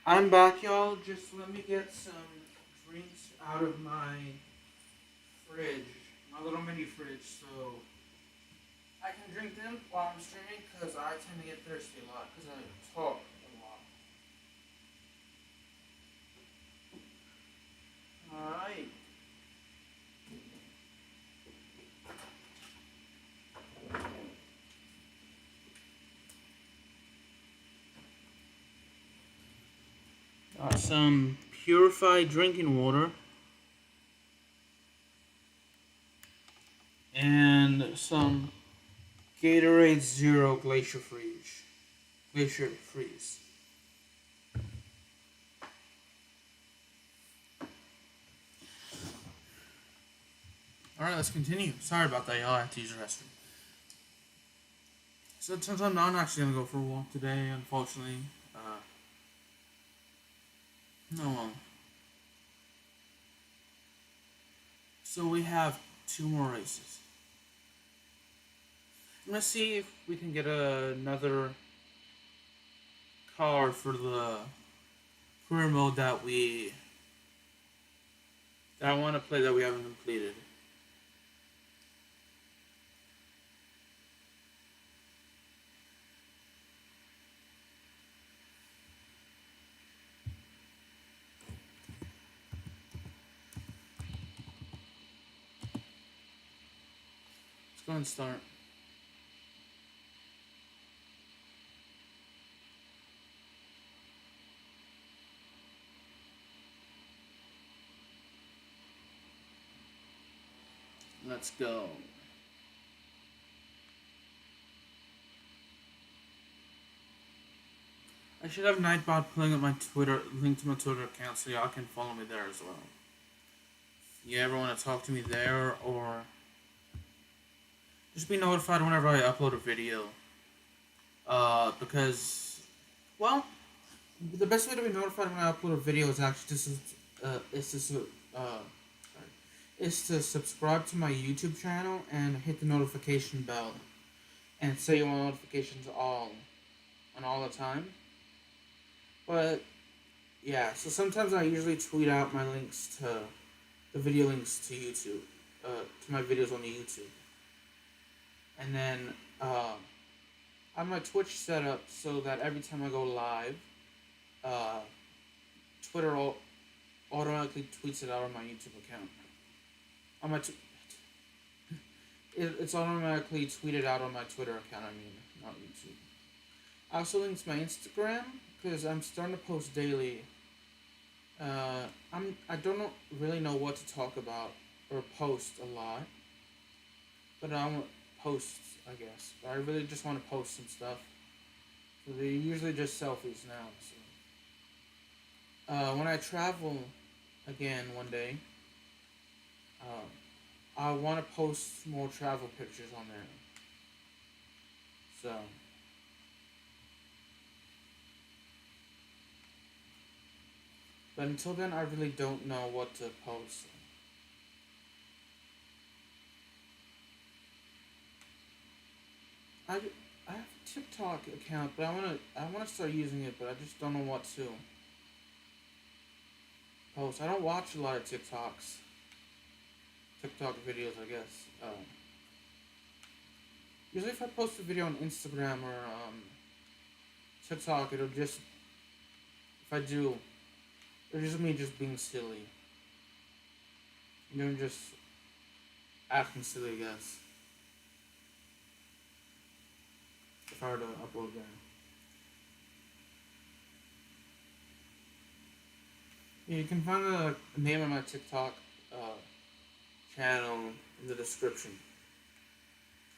I'm back, y'all. Just let me get some drinks out of my fridge, my little mini fridge, so I can drink them while I'm streaming, because I tend to get thirsty a lot, because I talk a lot. Alright. Got some purified drinking water. And some Gatorade Zero Glacier Freeze. Alright, let's continue. Sorry about that, y'all. I have to use the restroom. So since I'm not actually gonna go for a walk today, unfortunately. No. So we have 2 more races. I'm gonna see if we can get another car for the career mode that I want to play that we haven't completed. Let's go and start. Let's go. I should have Nightbot pulling up my Twitter, link to my Twitter account, so y'all can follow me there as well. If you ever want to talk to me there, or just be notified whenever I upload a video. Because, well, the best way to be notified when I upload a video is actually to subscribe to my YouTube channel and hit the notification bell, and set your notifications on all the time. But yeah, so sometimes I usually tweet out my links to the video links to YouTube, to my videos on the YouTube, and then I have my Twitch set up so that every time I go live, Twitter automatically tweets it out on my YouTube account. On my it's automatically tweeted out on my Twitter account. I mean, not YouTube. I also linked my Instagram because I'm starting to post daily. I don't really know what to talk about or post a lot, but I want posts, I guess. But I really just want to post some stuff. So they're usually just selfies now. So when I travel again one day, I want to post more travel pictures on there. So but until then, I really don't know what to post. I have a TikTok account, but I wanna start using it, but I just don't know what to post. I don't watch a lot of TikTok videos, I guess. Usually, if I post a video on Instagram or TikTok, it'll just, if I do, it'll just me just being silly. You know, just acting silly, I guess. If I were to upload there. Yeah, you can find the name of my TikTok channel in the description.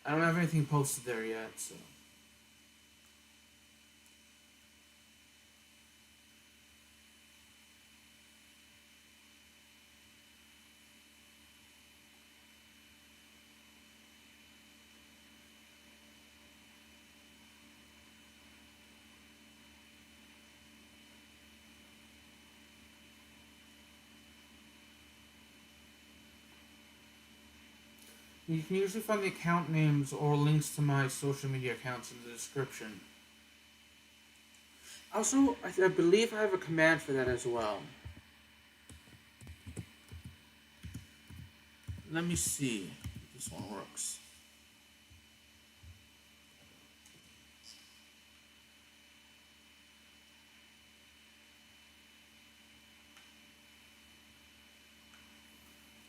I don't have anything posted there yet, so. You can usually find the account names or links to my social media accounts in the description. Also, I believe I have a command for that as well. Let me see if this one works.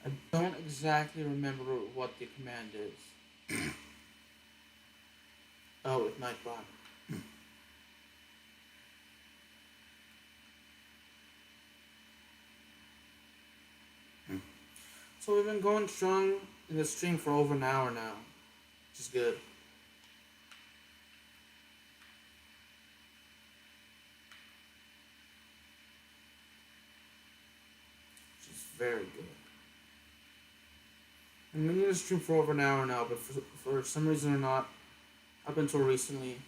I don't exactly remember what the command is. Oh, with Nightbot. So we've been going strong in the stream for over an hour now, which is good. Which is very good. I'm in the stream for over an hour now, but for some reason or not, up until recently,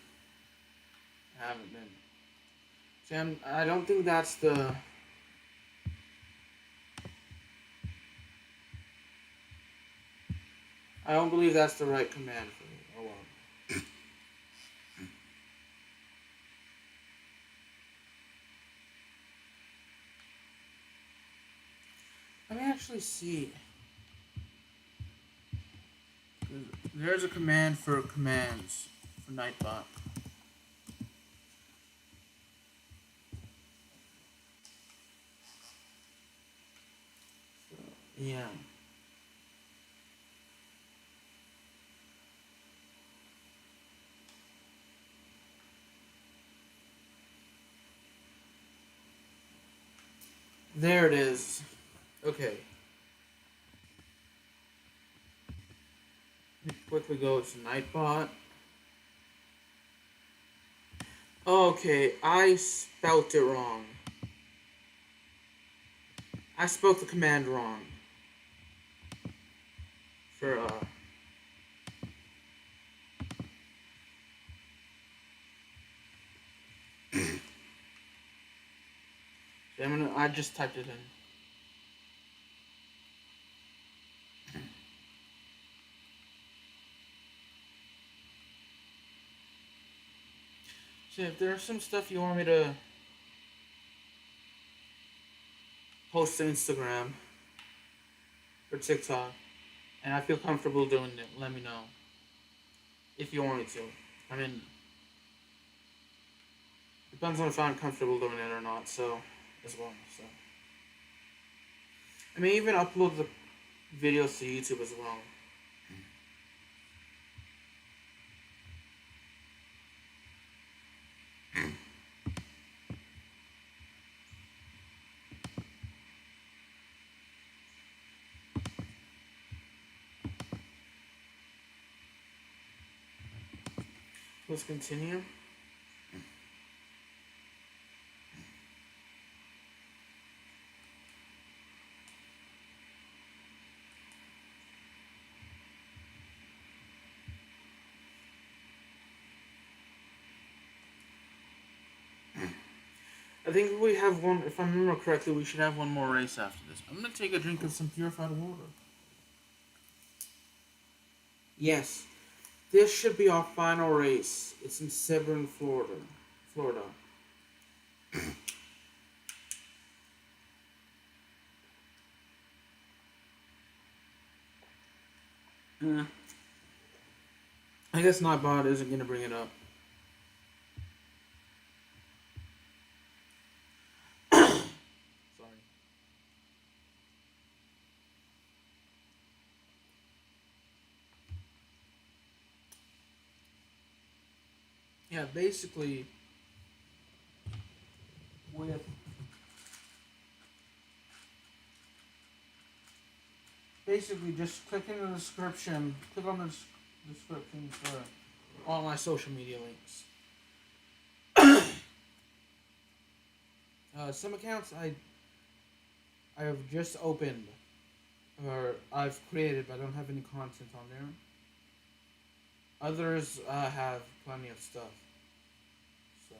I haven't been. See, I don't think that's the... I don't believe that's the right command for me. Oh well. Let me actually see. There's a command for commands for Nightbot. So, yeah. There it is. Okay. Let me quickly go to Nightbot. Okay, I spelt it wrong. I spelled the command wrong. For, I just typed it in. So if there's some stuff you want me to post to Instagram or TikTok, and I feel comfortable doing it, let me know. If you want me to. I mean, depends on if I'm comfortable doing it or not, so, as well, so. I may even upload the videos to YouTube as well. Let's continue. I think we have one, if I remember correctly, we should have one more race after this. I'm going to take a drink of some purified water. Yes, this should be our final race. It's in Sebring, Florida. I guess Nightbot isn't going to bring it up. Yeah, basically, just click in the description, click on the description for all my social media links. Some accounts I have just opened, or I've created, but I don't have any content on there. Others have plenty of stuff. So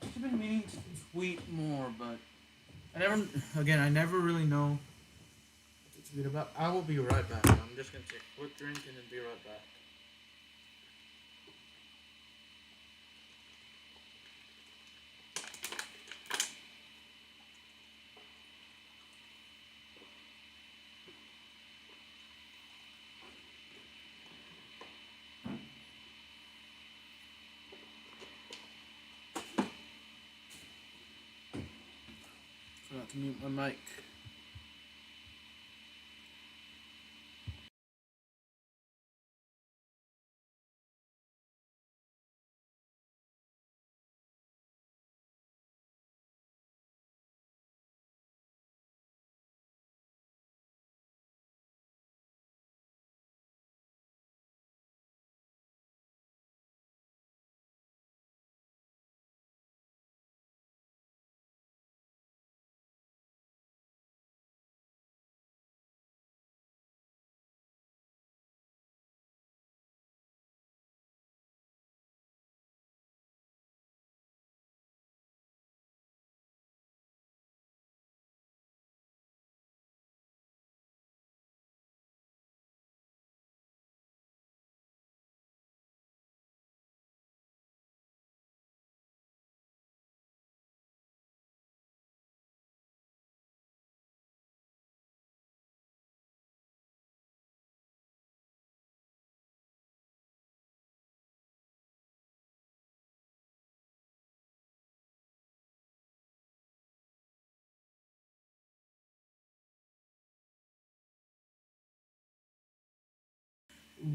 I've been meaning to tweet more, but I never really know what to tweet about. I will be right back. I'm just gonna take a quick drink and then be right back. to mute my mic.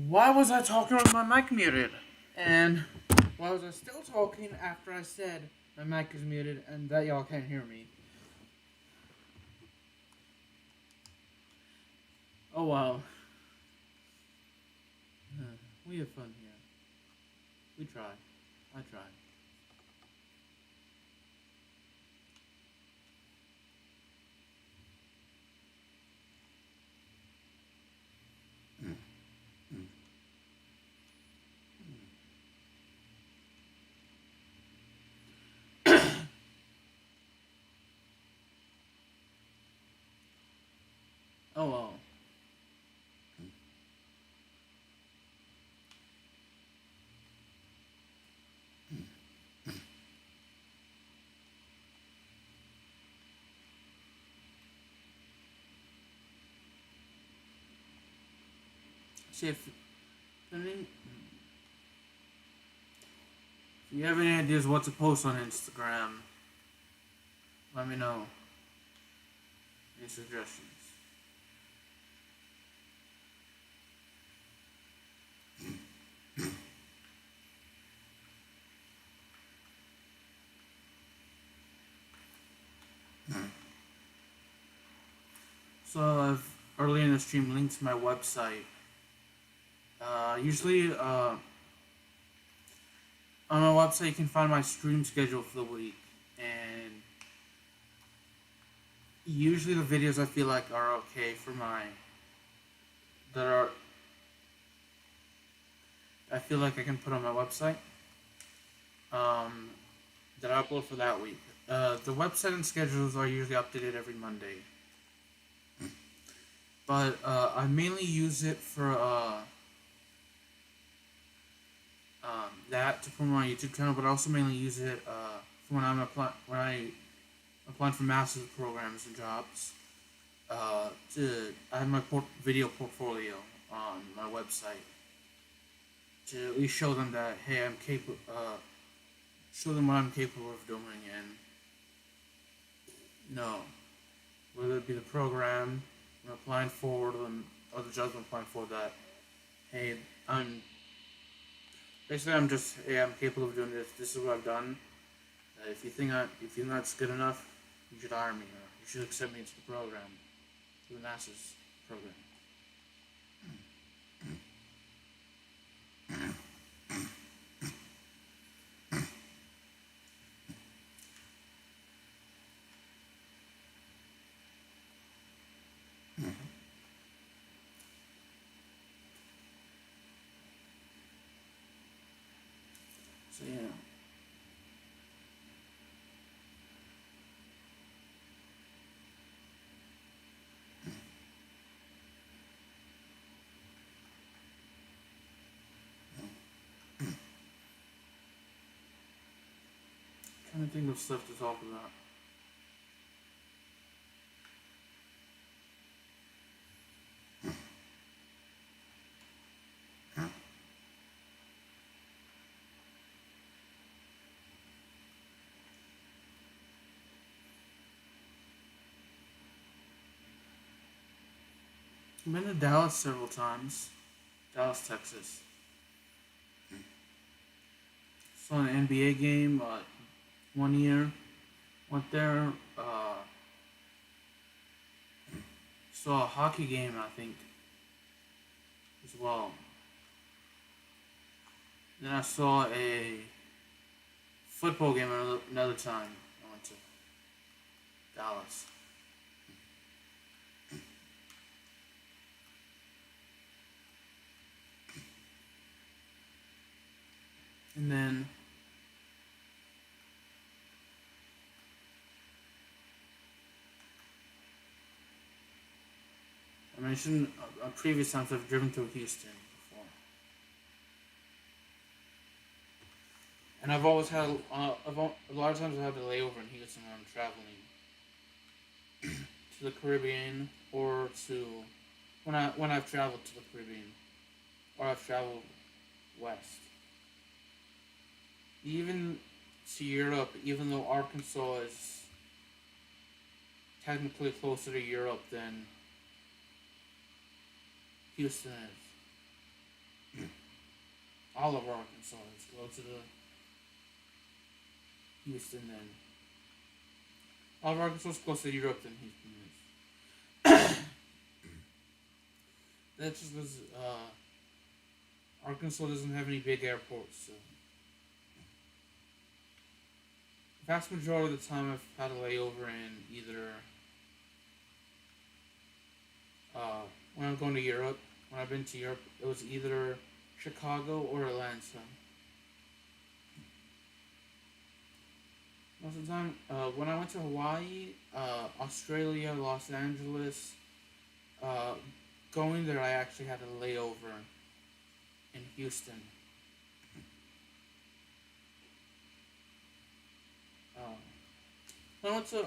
Why was I talking with my mic muted? And why was I still talking after I said my mic is muted and that y'all can't hear me? Oh wow. We have fun here. We try. I try. Oh well. See if you have any ideas what to post on Instagram, let me know. Any suggestions? So I've early in the stream linked to my website. Usually, on my website you can find my stream schedule for the week, and usually the videos I feel like are okay for I feel like I can put on my website, that I upload for that week. The website and schedules are usually updated every Monday. But I mainly use it for that to promote my YouTube channel, but I also mainly use it for when I'm applying for master's programs and jobs. I have my video portfolio on my website to at least show them that hey, I'm capable. Show them what I'm capable of doing, and whether it be the program I'm applying for, or the jobs I'm applying for, that hey, I'm just hey, I'm capable of doing this. This is what I've done. If you think that's good enough, you should hire me, or you should accept me into the program, to the master's program. So yeah. Trying to think of stuff to talk about. I've been to Dallas several times. Dallas, Texas. Saw an NBA game 1 year. Went there. Saw a hockey game, I think, as well. Then I saw a football game another time. I went to Dallas. And then I mentioned previous times I've driven to Houston before. And I've always had, a lot of times I have a layover in Houston when I'm traveling to the Caribbean or when I've traveled to the Caribbean or I've traveled west. Even to Europe, even though Arkansas is technically closer to Europe than Houston is. All of Arkansas is closer to Houston than all of Arkansas is closer to Europe than Houston is. That's just because Arkansas doesn't have any big airports, so the vast majority of the time I've had a layover in either when I'm going to Europe. When I've been to Europe, it was either Chicago or Atlanta. Most of the time, when I went to Hawaii, Australia, Los Angeles, going there, I actually had a layover in Houston. When I went to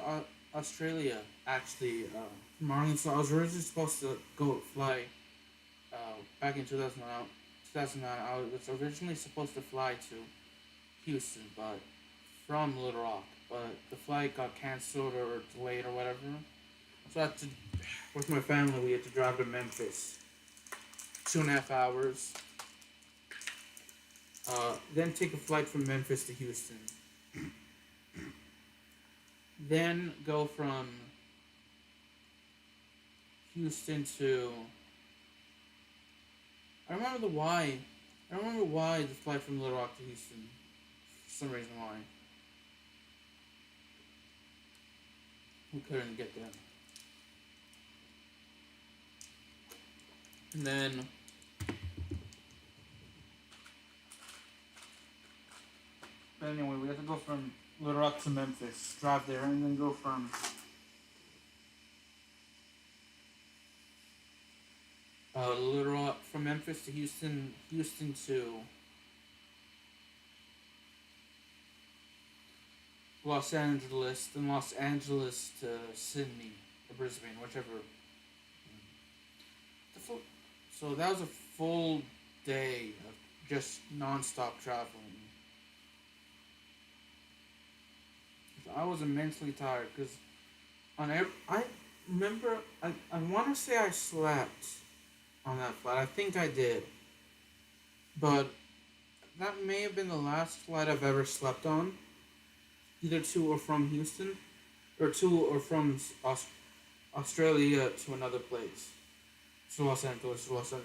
Australia, actually, Marlon, so I was originally supposed to fly back in 2009. I was originally supposed to fly to Houston, but from Little Rock, but the flight got canceled or delayed or whatever. So I had to, with my family, we had to drive to Memphis, 2.5 hours. Then take a flight from Memphis to Houston. Then go from Houston to... I remember why the flight from Little Rock to Houston. For some reason why. We couldn't get there. And then... But anyway, we had to go from Little Rock to Memphis, drive there, and then go from Little Rock, from Memphis to Houston, Houston to Los Angeles, then Los Angeles to Sydney or Brisbane, whichever. So that was a full day of just non-stop traveling. I was immensely tired because I remember I want to say I slept on that flight. I think I did, but that may have been the last flight I've ever slept on, either to or from Houston, or to or from Australia to another place, to Los Angeles, Australia.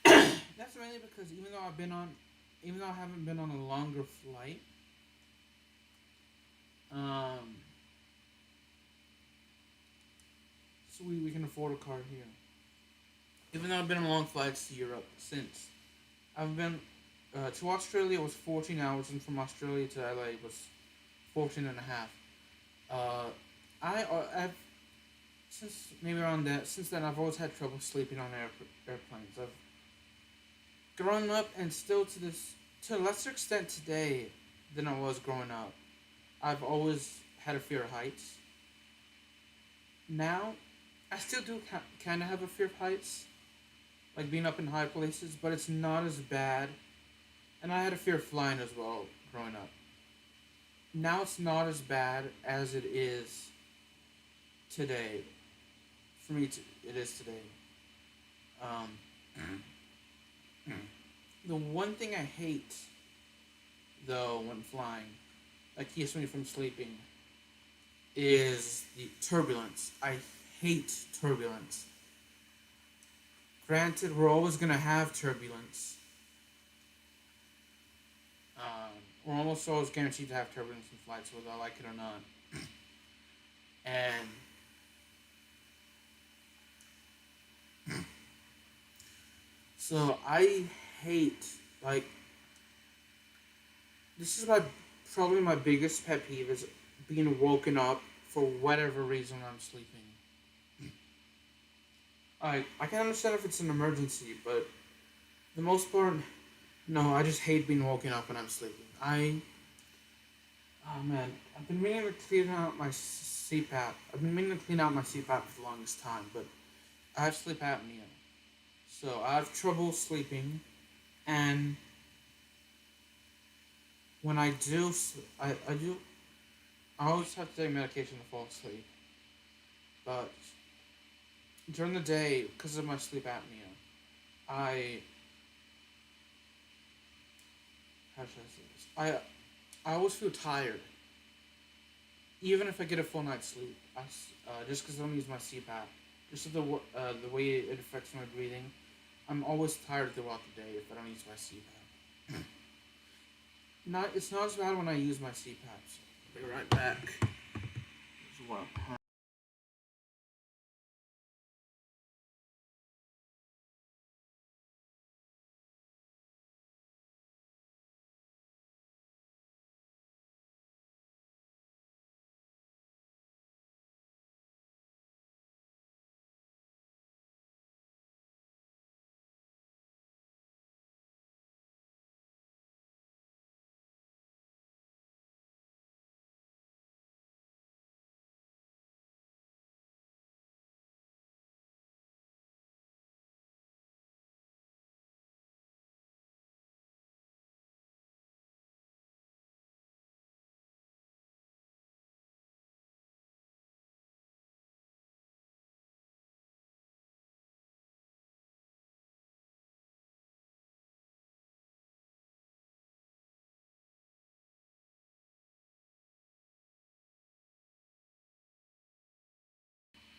That's mainly because even though I haven't been on a longer flight, so we can afford a car here. Even though I've been on long flights to Europe since, I've been to Australia was 14 hours, and from Australia to LA was 14 and a half. I've since maybe around that since then I've always had trouble sleeping on airplanes. I've grown up, and still to a lesser extent today than I was growing up, I've always had a fear of heights. Now, I still do kind of have a fear of heights, like being up in high places, but it's not as bad. And I had a fear of flying as well growing up. Now it's not as bad as it is today. for me, it is today. Um, the one thing I hate, though, when flying, that keeps me from sleeping, is the turbulence. I hate turbulence. Granted, we're always gonna have turbulence. We're almost always guaranteed to have turbulence in flights, whether I like it or not. And so I hate, like, this is probably my biggest pet peeve is being woken up for whatever reason I'm sleeping. I can understand if it's an emergency, but for the most part, no, I just hate being woken up when I'm sleeping. Oh man, I've been meaning to clean out my CPAP. I've been meaning to clean out my CPAP for the longest time, but I have sleep apnea. So I have trouble sleeping, and when I do, I always have to take medication to fall asleep. But during the day, because of my sleep apnea, I how should I say this? I always feel tired, even if I get a full night's sleep. Just because I don't use my CPAP, just the way it affects my breathing, I'm always tired throughout the day if I don't use my CPAP. It's not as bad when I use my CPAP. So I'll be right back. As well.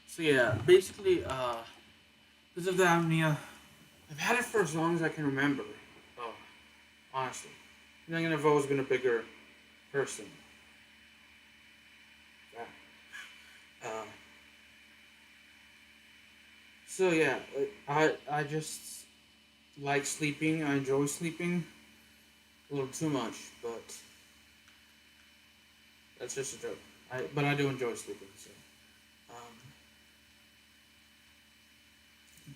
So yeah, basically, because of the apnea, I've had it for as long as I can remember. Oh, honestly, I'm thinking I've always been a bigger person. Yeah. Uh, so yeah, I just like sleeping. I enjoy sleeping a little too much, but that's just a joke. But I do enjoy sleeping. So, um,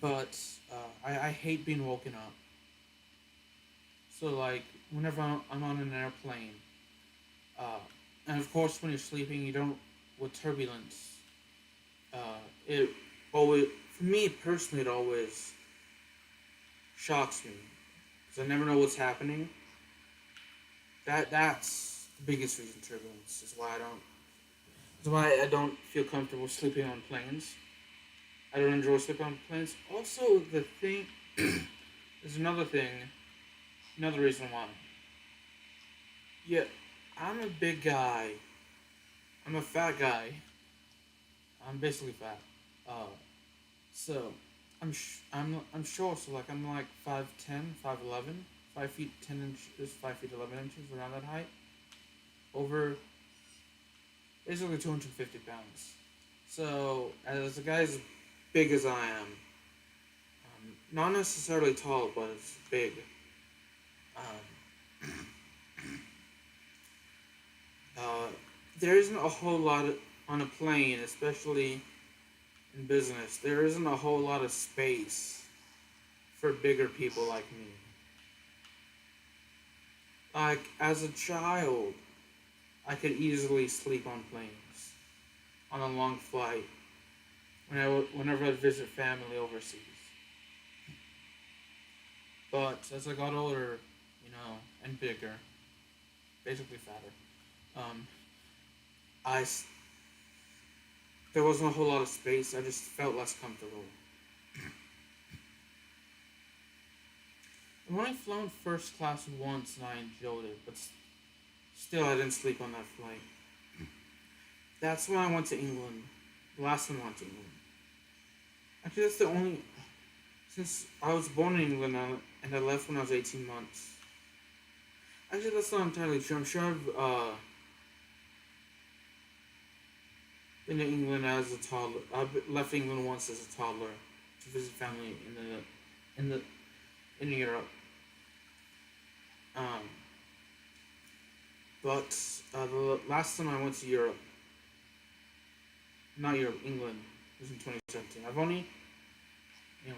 but I hate being woken up. So like whenever I'm on an airplane, uh, and of course when you're sleeping, you don't with turbulence. It always for me personally, it always shocks me because I never know what's happening. That's the biggest reason turbulence is why I don't. That's why I don't feel comfortable sleeping on planes. I don't enjoy sleeping on planes. Also, the thing there's another thing, another reason why. Yeah, I'm a big guy. I'm a fat guy. I'm basically fat. Uh, so I'm short. So like I'm like 5'10", 5'11", 5 feet 10 inches, 5 feet 11 inches, around that height. Over basically 250 pounds. So as a guy as big as I am, not necessarily tall, but as big. Um, uh, there isn't a whole lot on a plane, especially in business. There isn't a whole lot of space for bigger people like me. Like as a child, I could easily sleep on planes on a long flight whenever I'd visit family overseas. But as I got older, and bigger, basically fatter, um, I there wasn't a whole lot of space. I just felt less comfortable. I've only flown first class once and I enjoyed it, but still I didn't sleep on that flight. That's when I went to England. The last time I went to England. Actually, that's the only... Since I was born in England and I left when I was 18 months. Actually, that's not entirely true. I'm sure I've been to England as a toddler. I left England once as a toddler to visit family in Europe. But the last time I went to Europe, not Europe, England, was in 2017. Anyway, yeah.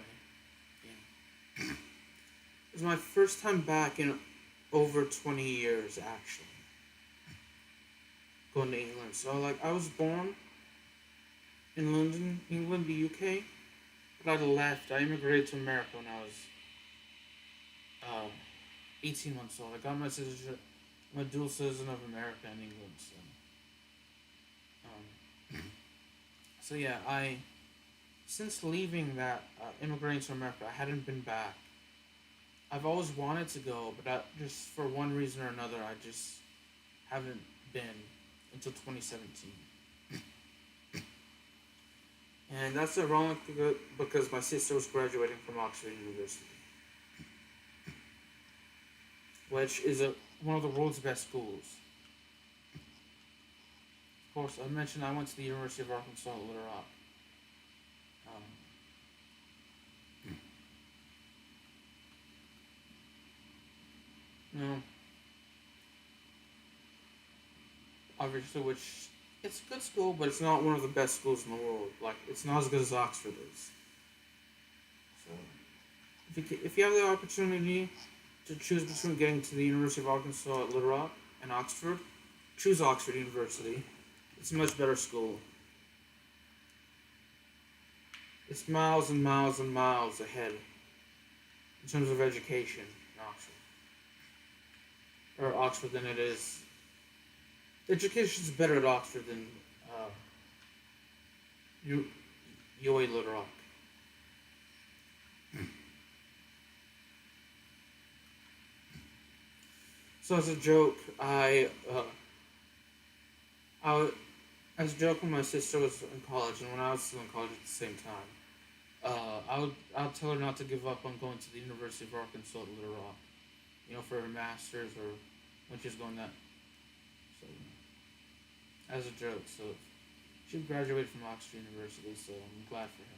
It was my first time back in over 20 years, actually, going to England. So, I was born in London, England, the UK, but I left. I immigrated to America when I was 18 months old. I got my citizenship. I'm a dual citizen of America and England, so yeah, since leaving that, immigrating to America, I hadn't been back. I've always wanted to go, but just for one reason or another, I just haven't been until 2017. And that's ironic because my sister was graduating from Oxford University, which is one of the world's best schools. Of course, I mentioned I went to the University of Arkansas at Little Rock. Obviously, which it's a good school, but it's not one of the best schools in the world. It's not as good as Oxford is. So, if you have the opportunity to choose between getting to the University of Arkansas at Little Rock and Oxford, choose Oxford University. It's a much better school. It's miles and miles and miles ahead in terms of education in Oxford than it is. Education's better at Oxford than UA Little Rock. So as a joke, as a joke when my sister was in college and when I was still in college at the same time, I'd tell her not to give up on going to the University of Arkansas at Little Rock, for her master's or when she's going that. So, as a joke, so she graduated from Oxford University, so I'm glad for her.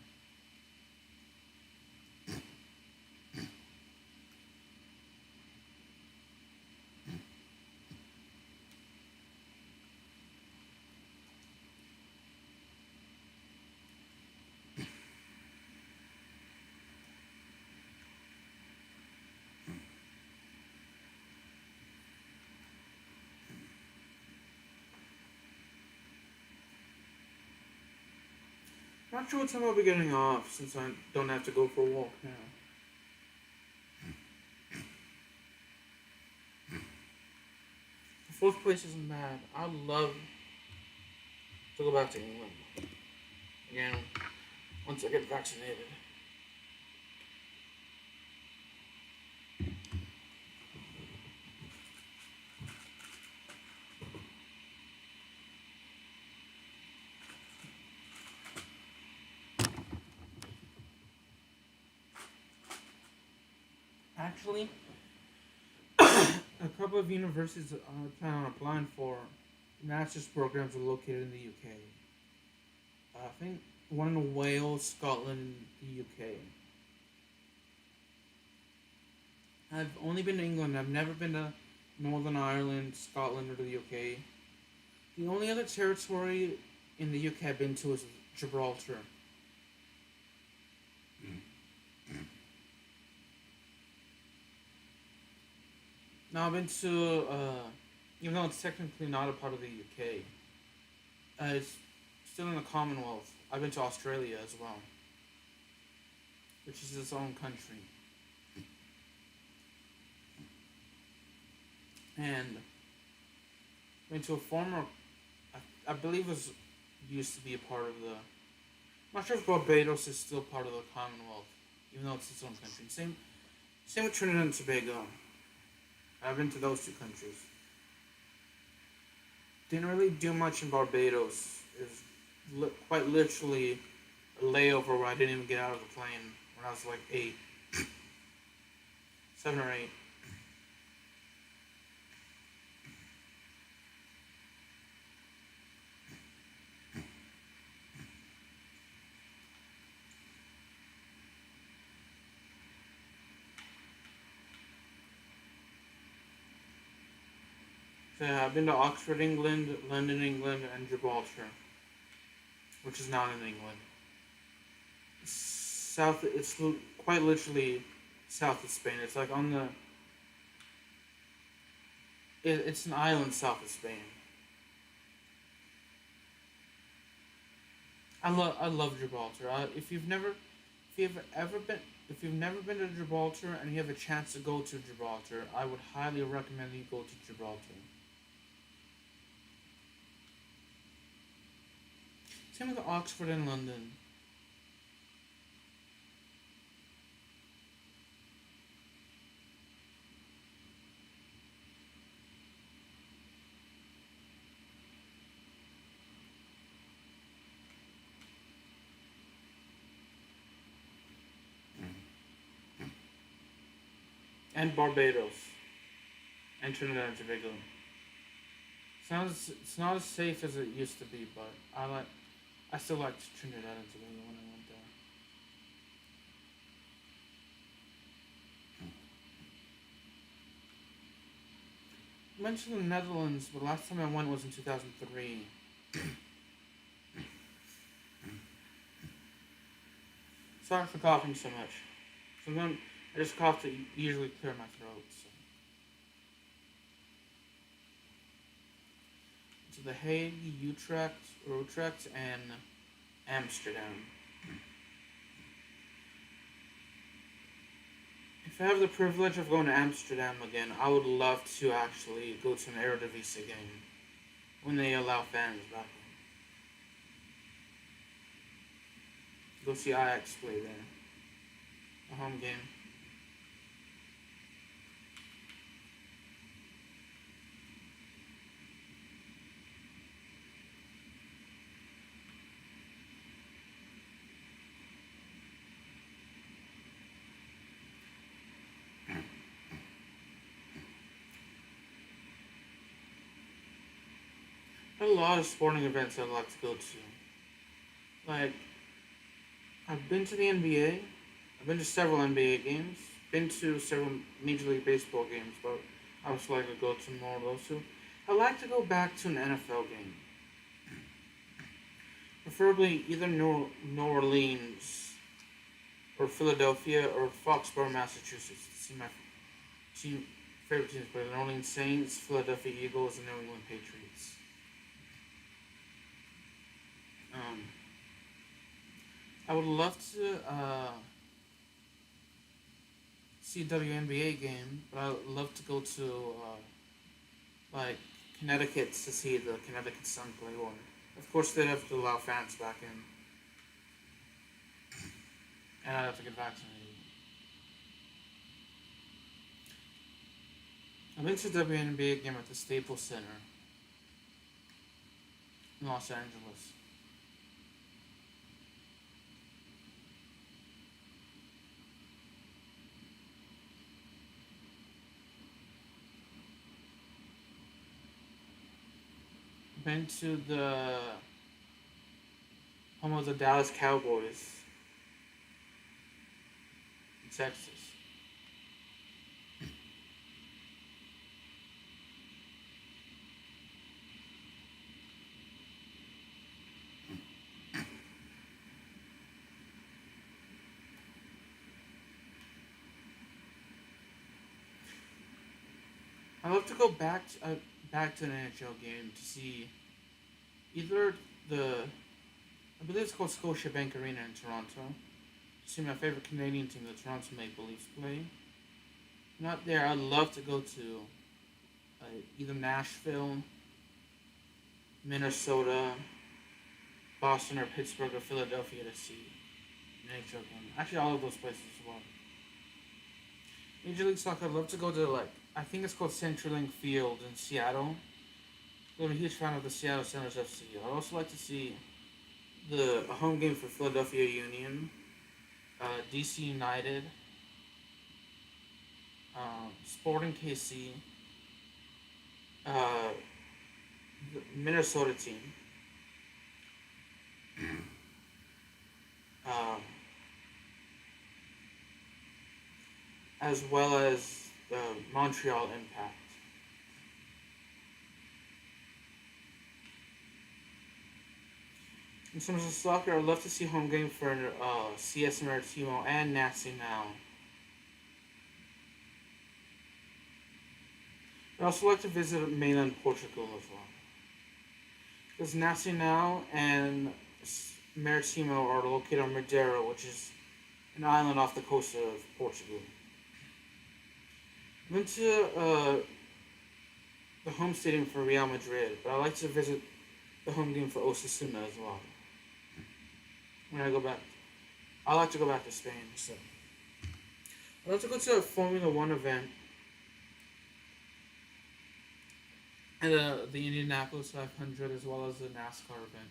Not sure what time I'll be getting off since I don't have to go for a walk now. The fourth place isn't bad. I'd love to go back to England again once I get vaccinated. Actually, a couple of universities I plan on applying for master's programs are located in the UK. I think one in Wales, Scotland, and the UK. I've only been to England. I've never been to Northern Ireland, Scotland, or the UK. The only other territory in the UK I've been to is Gibraltar. Now I've been to, even though it's technically not a part of the UK, it's still in the Commonwealth. I've been to Australia as well, which is its own country. And went to a former, I believe it was used to be a part of the. I'm not sure if Barbados is still part of the Commonwealth, even though it's its own country. Same with Trinidad and Tobago. I've been to those two countries. Didn't really do much in Barbados. It was quite literally a layover where I didn't even get out of the plane when I was like 8. 7 or 8. So yeah, I've been to Oxford, England, London, England, and Gibraltar, which is not in England. It's quite literally south of Spain. It's like on the. It's an island south of Spain. I love Gibraltar. If you've never been to Gibraltar and you have a chance to go to Gibraltar, I would highly recommend you go to Gibraltar. Same with Oxford and London. And Barbados. And Trinidad and Tobago. It's not as safe as it used to be, but I still liked Trinidad and Tobago when I went there. I mentioned the Netherlands, but last time I went was in 2003. Sorry for coughing so much. Sometimes I just cough to usually clear my throat. So The Hague, Utrecht, and Amsterdam. If I have the privilege of going to Amsterdam again, I would love to actually go to an Eredivisie game when they allow fans back in. Go see Ajax play there. A home game. A lot of sporting events I'd like to go to. Like, I've been to the NBA. I've been to several NBA games. Been to several Major League Baseball games, but I would like to go to more of those too. I'd like to go back to an NFL game. Preferably either New Orleans or Philadelphia or Foxborough, Massachusetts to see my favorite teams play. The New Orleans Saints, Philadelphia Eagles, and New England Patriots. I would love to see a WNBA game, but I would love to go to like Connecticut to see the Connecticut Sun play. Or, of course, they'd have to allow fans back in, and I'd have to get vaccinated. I've been to a WNBA game at the Staples Center in Los Angeles. Been to the home of the Dallas Cowboys in Texas. I'd love to go back to an NHL game to see either I believe it's called Scotiabank Arena in Toronto, to see my favorite Canadian team, the Toronto Maple Leafs, play. Not there, I'd love to go to either Nashville, Minnesota, Boston or Pittsburgh or Philadelphia to see an NHL game. Actually, all of those places as well. Major League Soccer, I'd love to go to, like, I think it's called CenturyLink Field in Seattle. I'm a huge fan of the Seattle Sounders FC. I'd also like to see a home game for Philadelphia Union, DC United, Sporting KC, the Minnesota team, uh, as well as the Montreal Impact. In terms of soccer, I'd love to see home game for CS Maritimo and Nacional. I'd also like to visit mainland Portugal as well. Because Nacional and Maritimo are located on Madeira, which is an island off the coast of Portugal. I've been to the home stadium for Real Madrid, but I'd like to visit the home game for Osasuna as well. When I go back, I like to go back to Spain. So I'd like to go to a Formula One event and the Indianapolis 500 as well as the NASCAR event.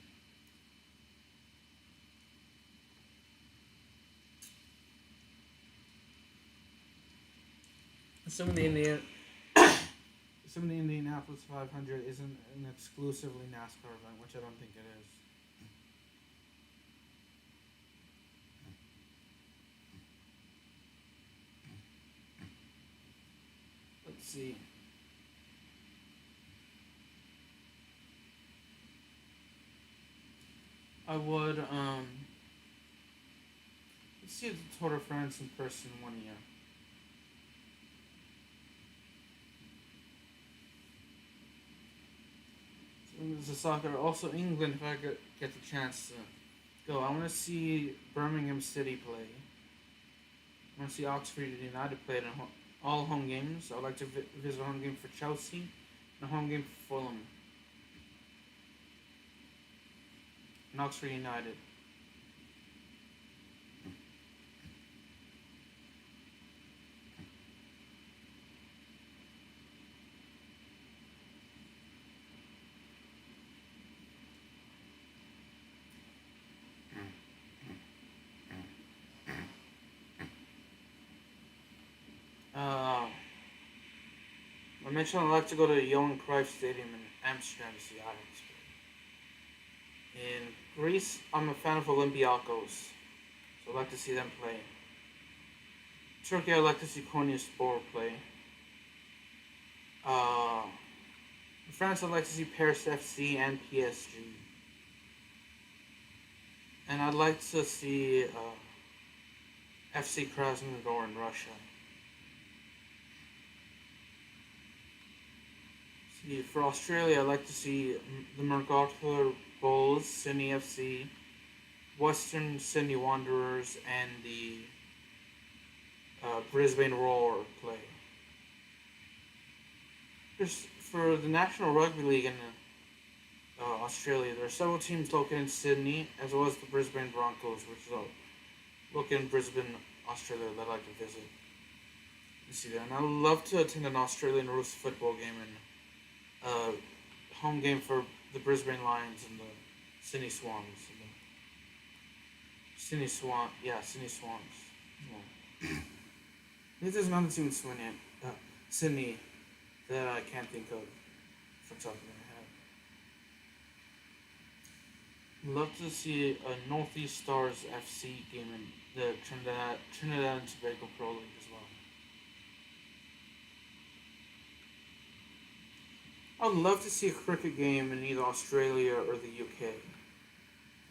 Some of the Indianapolis 500 isn't an exclusively NASCAR event, which I don't think it is. Let's see. I would let's see the Tour de France in person one year. So there's a soccer. Also England, if I get the chance to go. I want to see Birmingham City play. I want to see Oxford United play in all home games. I would like to visit a home game for Chelsea and a home game for Fulham. And Oxford United. I mentioned I'd like to go to the Johan Cruyff Stadium in Amsterdam to see ALPS. In Greece, I'm a fan of Olympiacos, so I'd like to see them play. Turkey, I'd like to see Konyaspor play. In France, I'd like to see Paris FC and PSG. And I'd like to see FC Krasnodar in Russia. See, for Australia, I'd like to see the MacArthur Bulls, Sydney FC, Western Sydney Wanderers, and the Brisbane Roar play. For the National Rugby League in Australia, there are several teams located in Sydney, as well as the Brisbane Broncos, which is located in Brisbane, Australia, that I'd like to visit and see that. And I'd love to attend an Australian Rules football game and home game for the Brisbane Lions and the Sydney Swans. Sydney Swans. Yeah. I think there's another team in Sydney that I can't think of from top of my head. Love to see a Northeast Stars FC game in the Trinidad and Tobago Pro League as well. I'd love to see a cricket game in either Australia or the UK.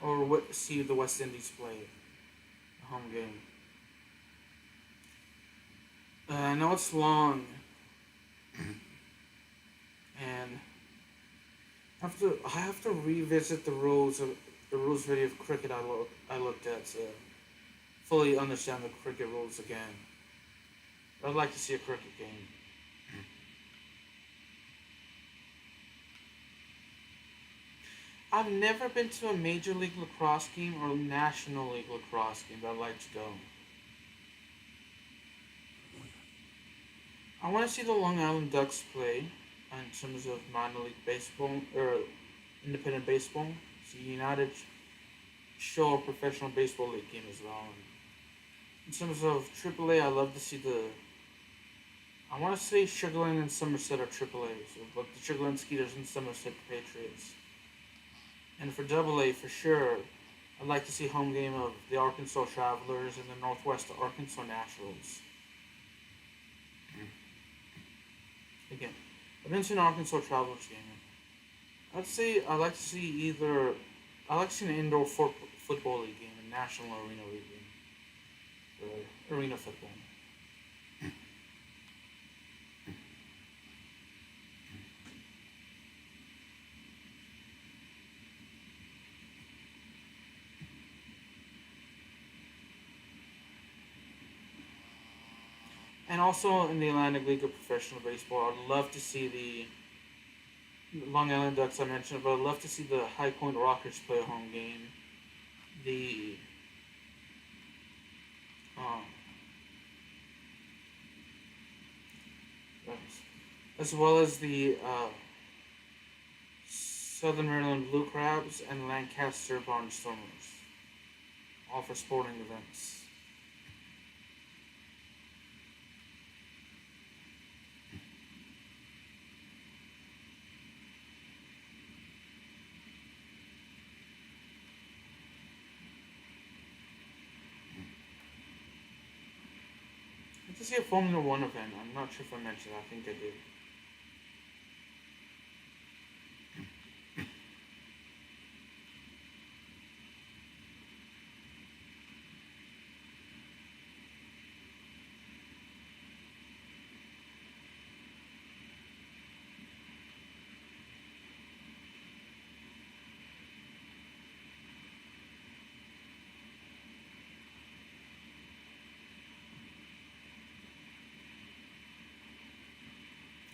Or see the West Indies play a home game. I know it's long. And I have to revisit the rules video of cricket I looked at to fully understand the cricket rules again. But I'd like to see a cricket game. I've never been to a Major League Lacrosse game or National League Lacrosse game, but I'd like to go. I want to see the Long Island Ducks play in terms of minor league baseball or independent baseball. It's a United show a professional baseball league game as well. And in terms of AAA, I love to see the. I want to say Sugarland and Somerset are AAA, so like the Sugarland Skeeters and Somerset Patriots. And for AA, for sure, I'd like to see home game of the Arkansas Travelers and the Northwest Arkansas Naturals. Again, I've been to an Arkansas Travelers game. I'd say I'd like to see either. I'd like to see an indoor football league game, a national arena league game, or arena football. And also in the Atlantic League of Professional Baseball, I'd love to see the Long Island Ducks I mentioned, but I'd love to see the High Point Rockers play a home game. The um, as well as the Southern Maryland Blue Crabs and Lancaster Barnstormers, all for sporting events. I'd like to see a Formula One event. I'm not sure if I mentioned that. I think I did.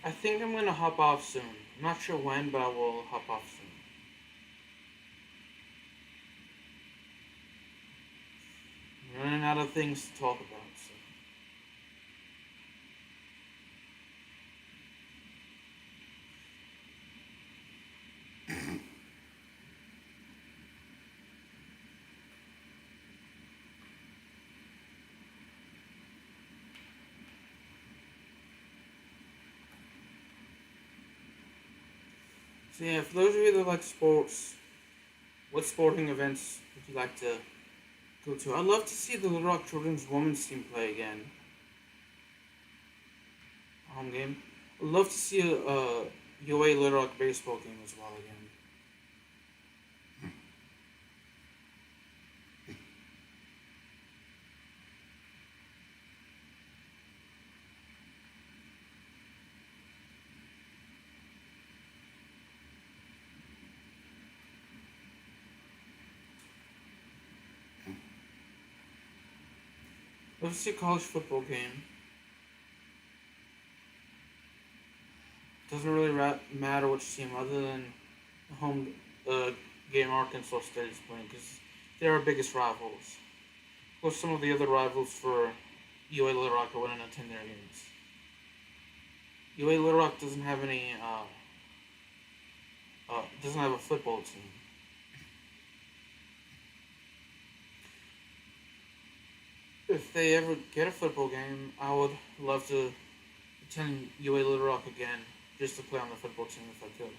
I think I'm gonna hop off soon. I'm not sure when, but I will hop off soon. I'm running out of things to talk about, so. So yeah, for those of you that like sports, what sporting events would you like to go to? I'd love to see the Little Rock Children's Women's team play again. A home game. I'd love to see a UA Little Rock baseball game as well again. I'd love to see a college football game. Doesn't really matter which team, other than the home game Arkansas State is playing, because they're our biggest rivals. Of course, some of the other rivals for UA Little Rock I wouldn't attend their games. UA Little Rock doesn't have any. Doesn't have a football team. If they ever get a football game, I would love to attend UA Little Rock again, just to play on the football team if I could.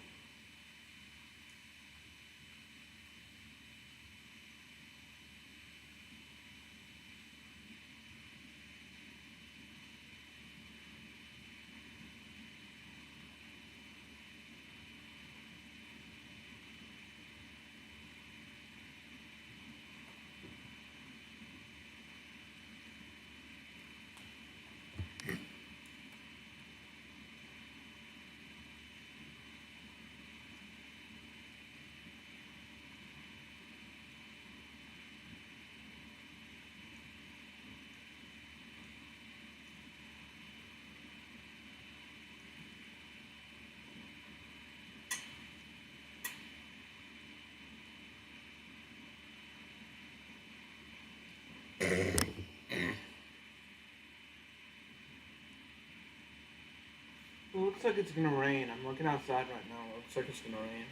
looks like it's gonna rain. I'm looking outside right now. It looks like it's gonna rain.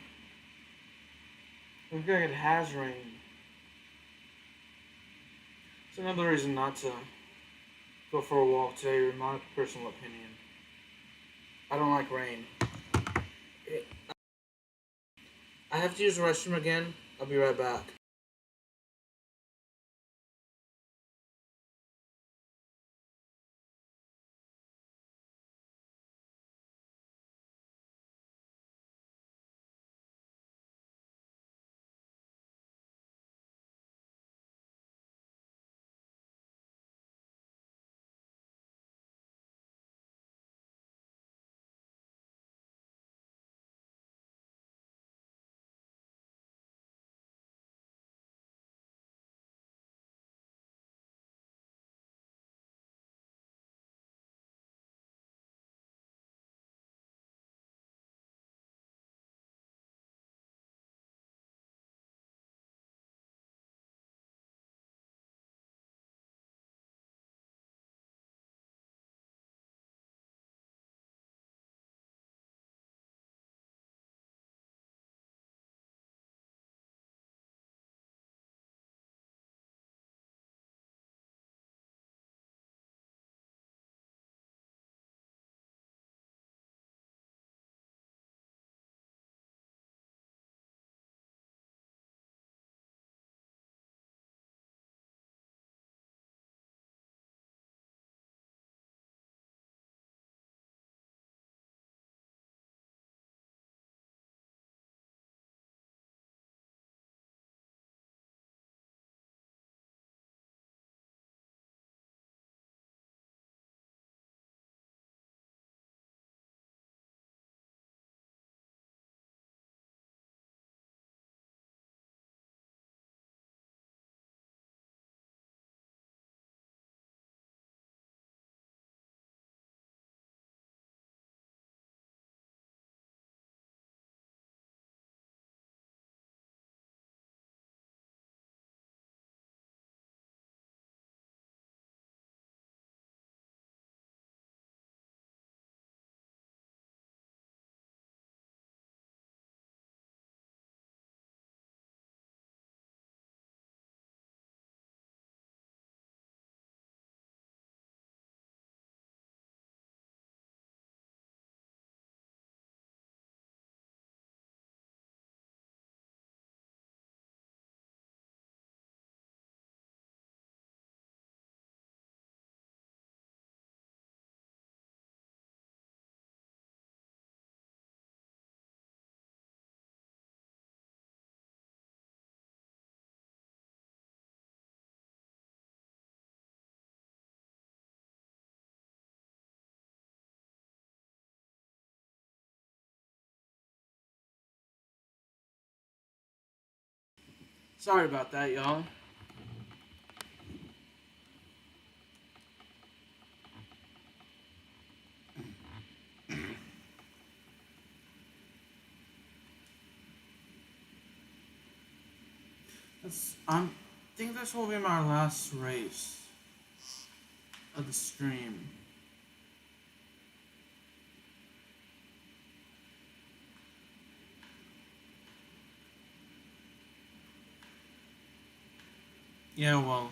Looks like it has rained. It's another reason not to go for a walk today, in my personal opinion. I don't like rain. I have to use the restroom again. I'll be right back. Sorry about that, y'all. I think this will be my last race of the stream. Yeah, well.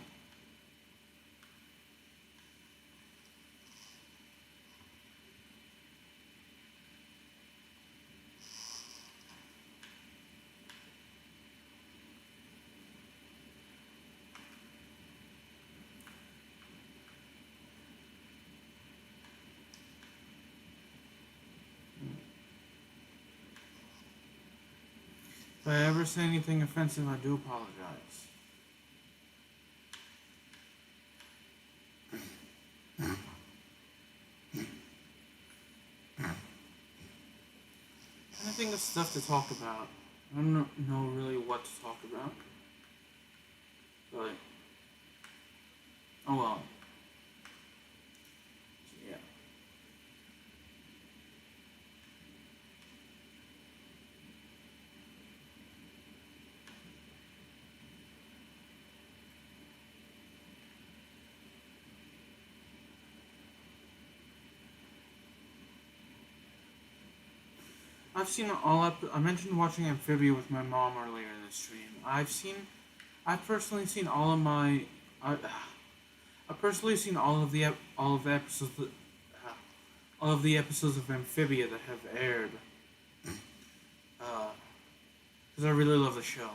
If I ever say anything offensive, I do apologize. I think of stuff to talk about. I don't know really what to talk about. But, oh well. So, yeah. I've seen all I mentioned watching Amphibia with my mom earlier in the stream. I've personally seen all of my, I, I've personally seen all of the episodes, all of the episodes of Amphibia that have aired. Because I really love the show.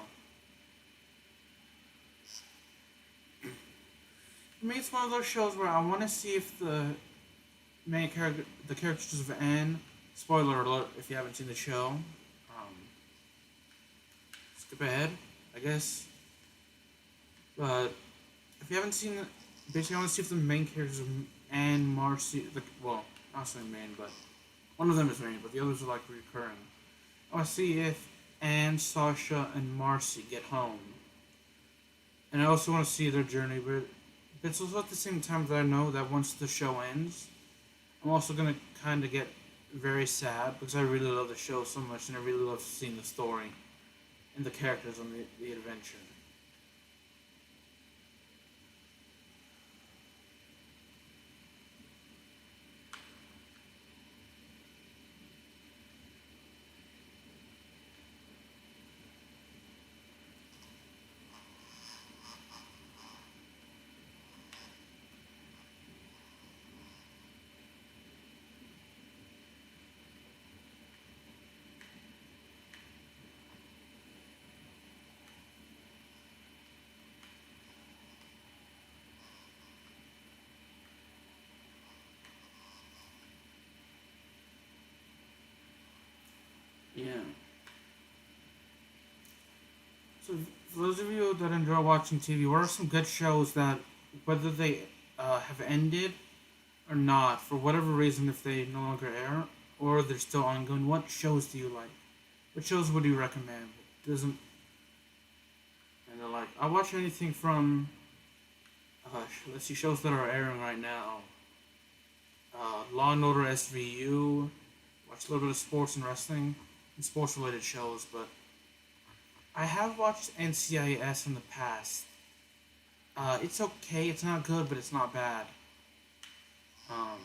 For me, it's one of those shows where I want to see if the characters of Anne. Spoiler alert if you haven't seen the show. Skip ahead, I guess. But if you haven't seen it, basically I want to see if the main characters of Anne, Marcy, well, not saying main, but one of them is main, but the others are like recurring. I want to see if Anne, Sasha, and Marcy get home. And I also want to see their journey, but it's also at the same time that I know that once the show ends, I'm also going to kind of get very sad because I really love the show so much and I really love seeing the story and the characters on the adventure. Yeah. So, for those of you that enjoy watching TV, what are some good shows that, whether they have ended or not, for whatever reason, if they no longer air or they're still ongoing, what shows do you like? What shows would you recommend? Doesn't and they're like, I watch anything from let's see shows that are airing right now. Law and Order SVU. Watch a little bit of sports and wrestling and sports related shows, but I have watched NCIS in the past. It's okay. It's not good, but it's not bad. Um,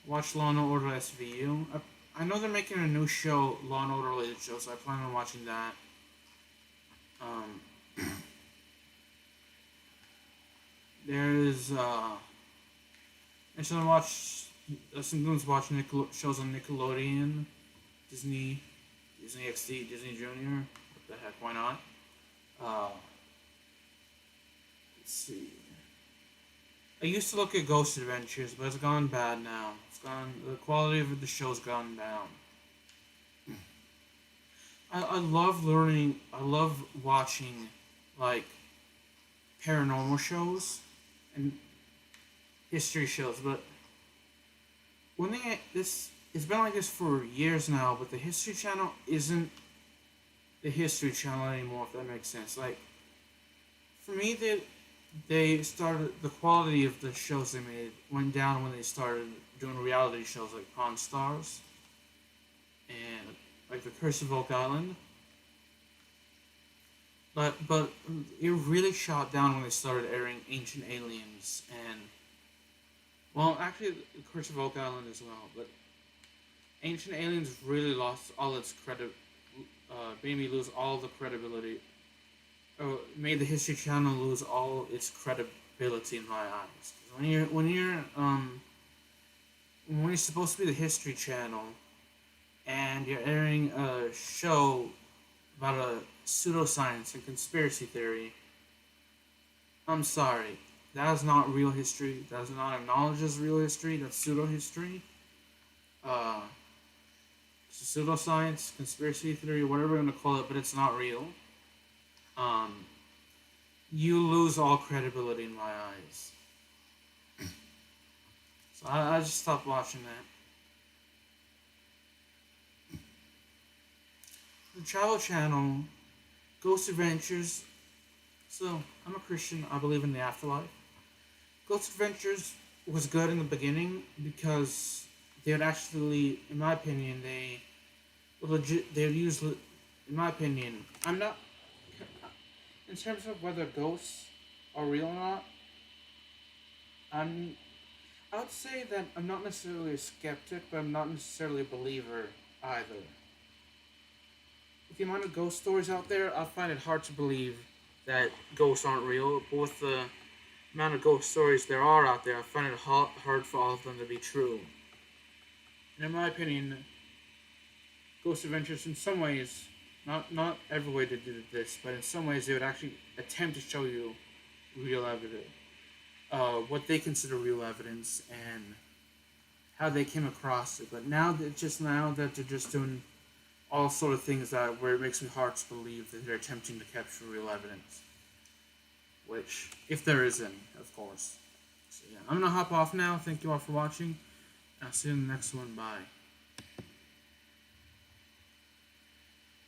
watch Law and Order SVU. I know they're making a new show, Law and Order related show, so I plan on watching that. Um, there's and so I watch sometimes watch shows on Nickelodeon, Disney XD, Disney Junior. What the heck? Why not? Let's see. I used to look at Ghost Adventures, but it's gone bad now. The quality of the show's gone down. I love learning. I love watching, like, paranormal shows and history shows, but it's been like this for years now, but the History Channel isn't the History Channel anymore, if that makes sense. Like, for me, they started, the quality of the shows they made went down when they started doing reality shows like Pawn Stars and like The Curse of Oak Island. But it really shot down when they started airing Ancient Aliens and, well, actually, The Curse of Oak Island as well, but Ancient Aliens really lost all its credit, made me lose all the credibility, or made the History Channel lose all its credibility in my eyes. When you're supposed to be the History Channel, and you're airing a show about a pseudoscience and conspiracy theory, I'm sorry. That is not real history. That is not acknowledged as real history. That's pseudo history. It's a pseudoscience, conspiracy theory, whatever you want to call it, but it's not real. You lose all credibility in my eyes. So I just stopped watching that. The Travel Channel, Ghost Adventures. So, I'm a Christian. I believe in the afterlife. Ghost Adventures was good in the beginning because they would actually, in my opinion, they would use, in my opinion, I'm not, in terms of whether ghosts are real or not, I would say that I'm not necessarily a skeptic, but I'm not necessarily a believer either. With the amount of ghost stories out there, I find it hard to believe that ghosts aren't real. But with the amount of ghost stories there are out there, I find it hard for all of them to be true. And in my opinion, Ghost Adventures, in some ways, not every way they did this, but in some ways they would actually attempt to show you real evidence, what they consider real evidence, and how they came across it. But now that they're just doing all sort of things where it makes me hard to believe that they're attempting to capture real evidence. Which, if there is any, of course. So yeah, I'm gonna hop off now. Thank you all for watching. I'll see you in the next one. Bye.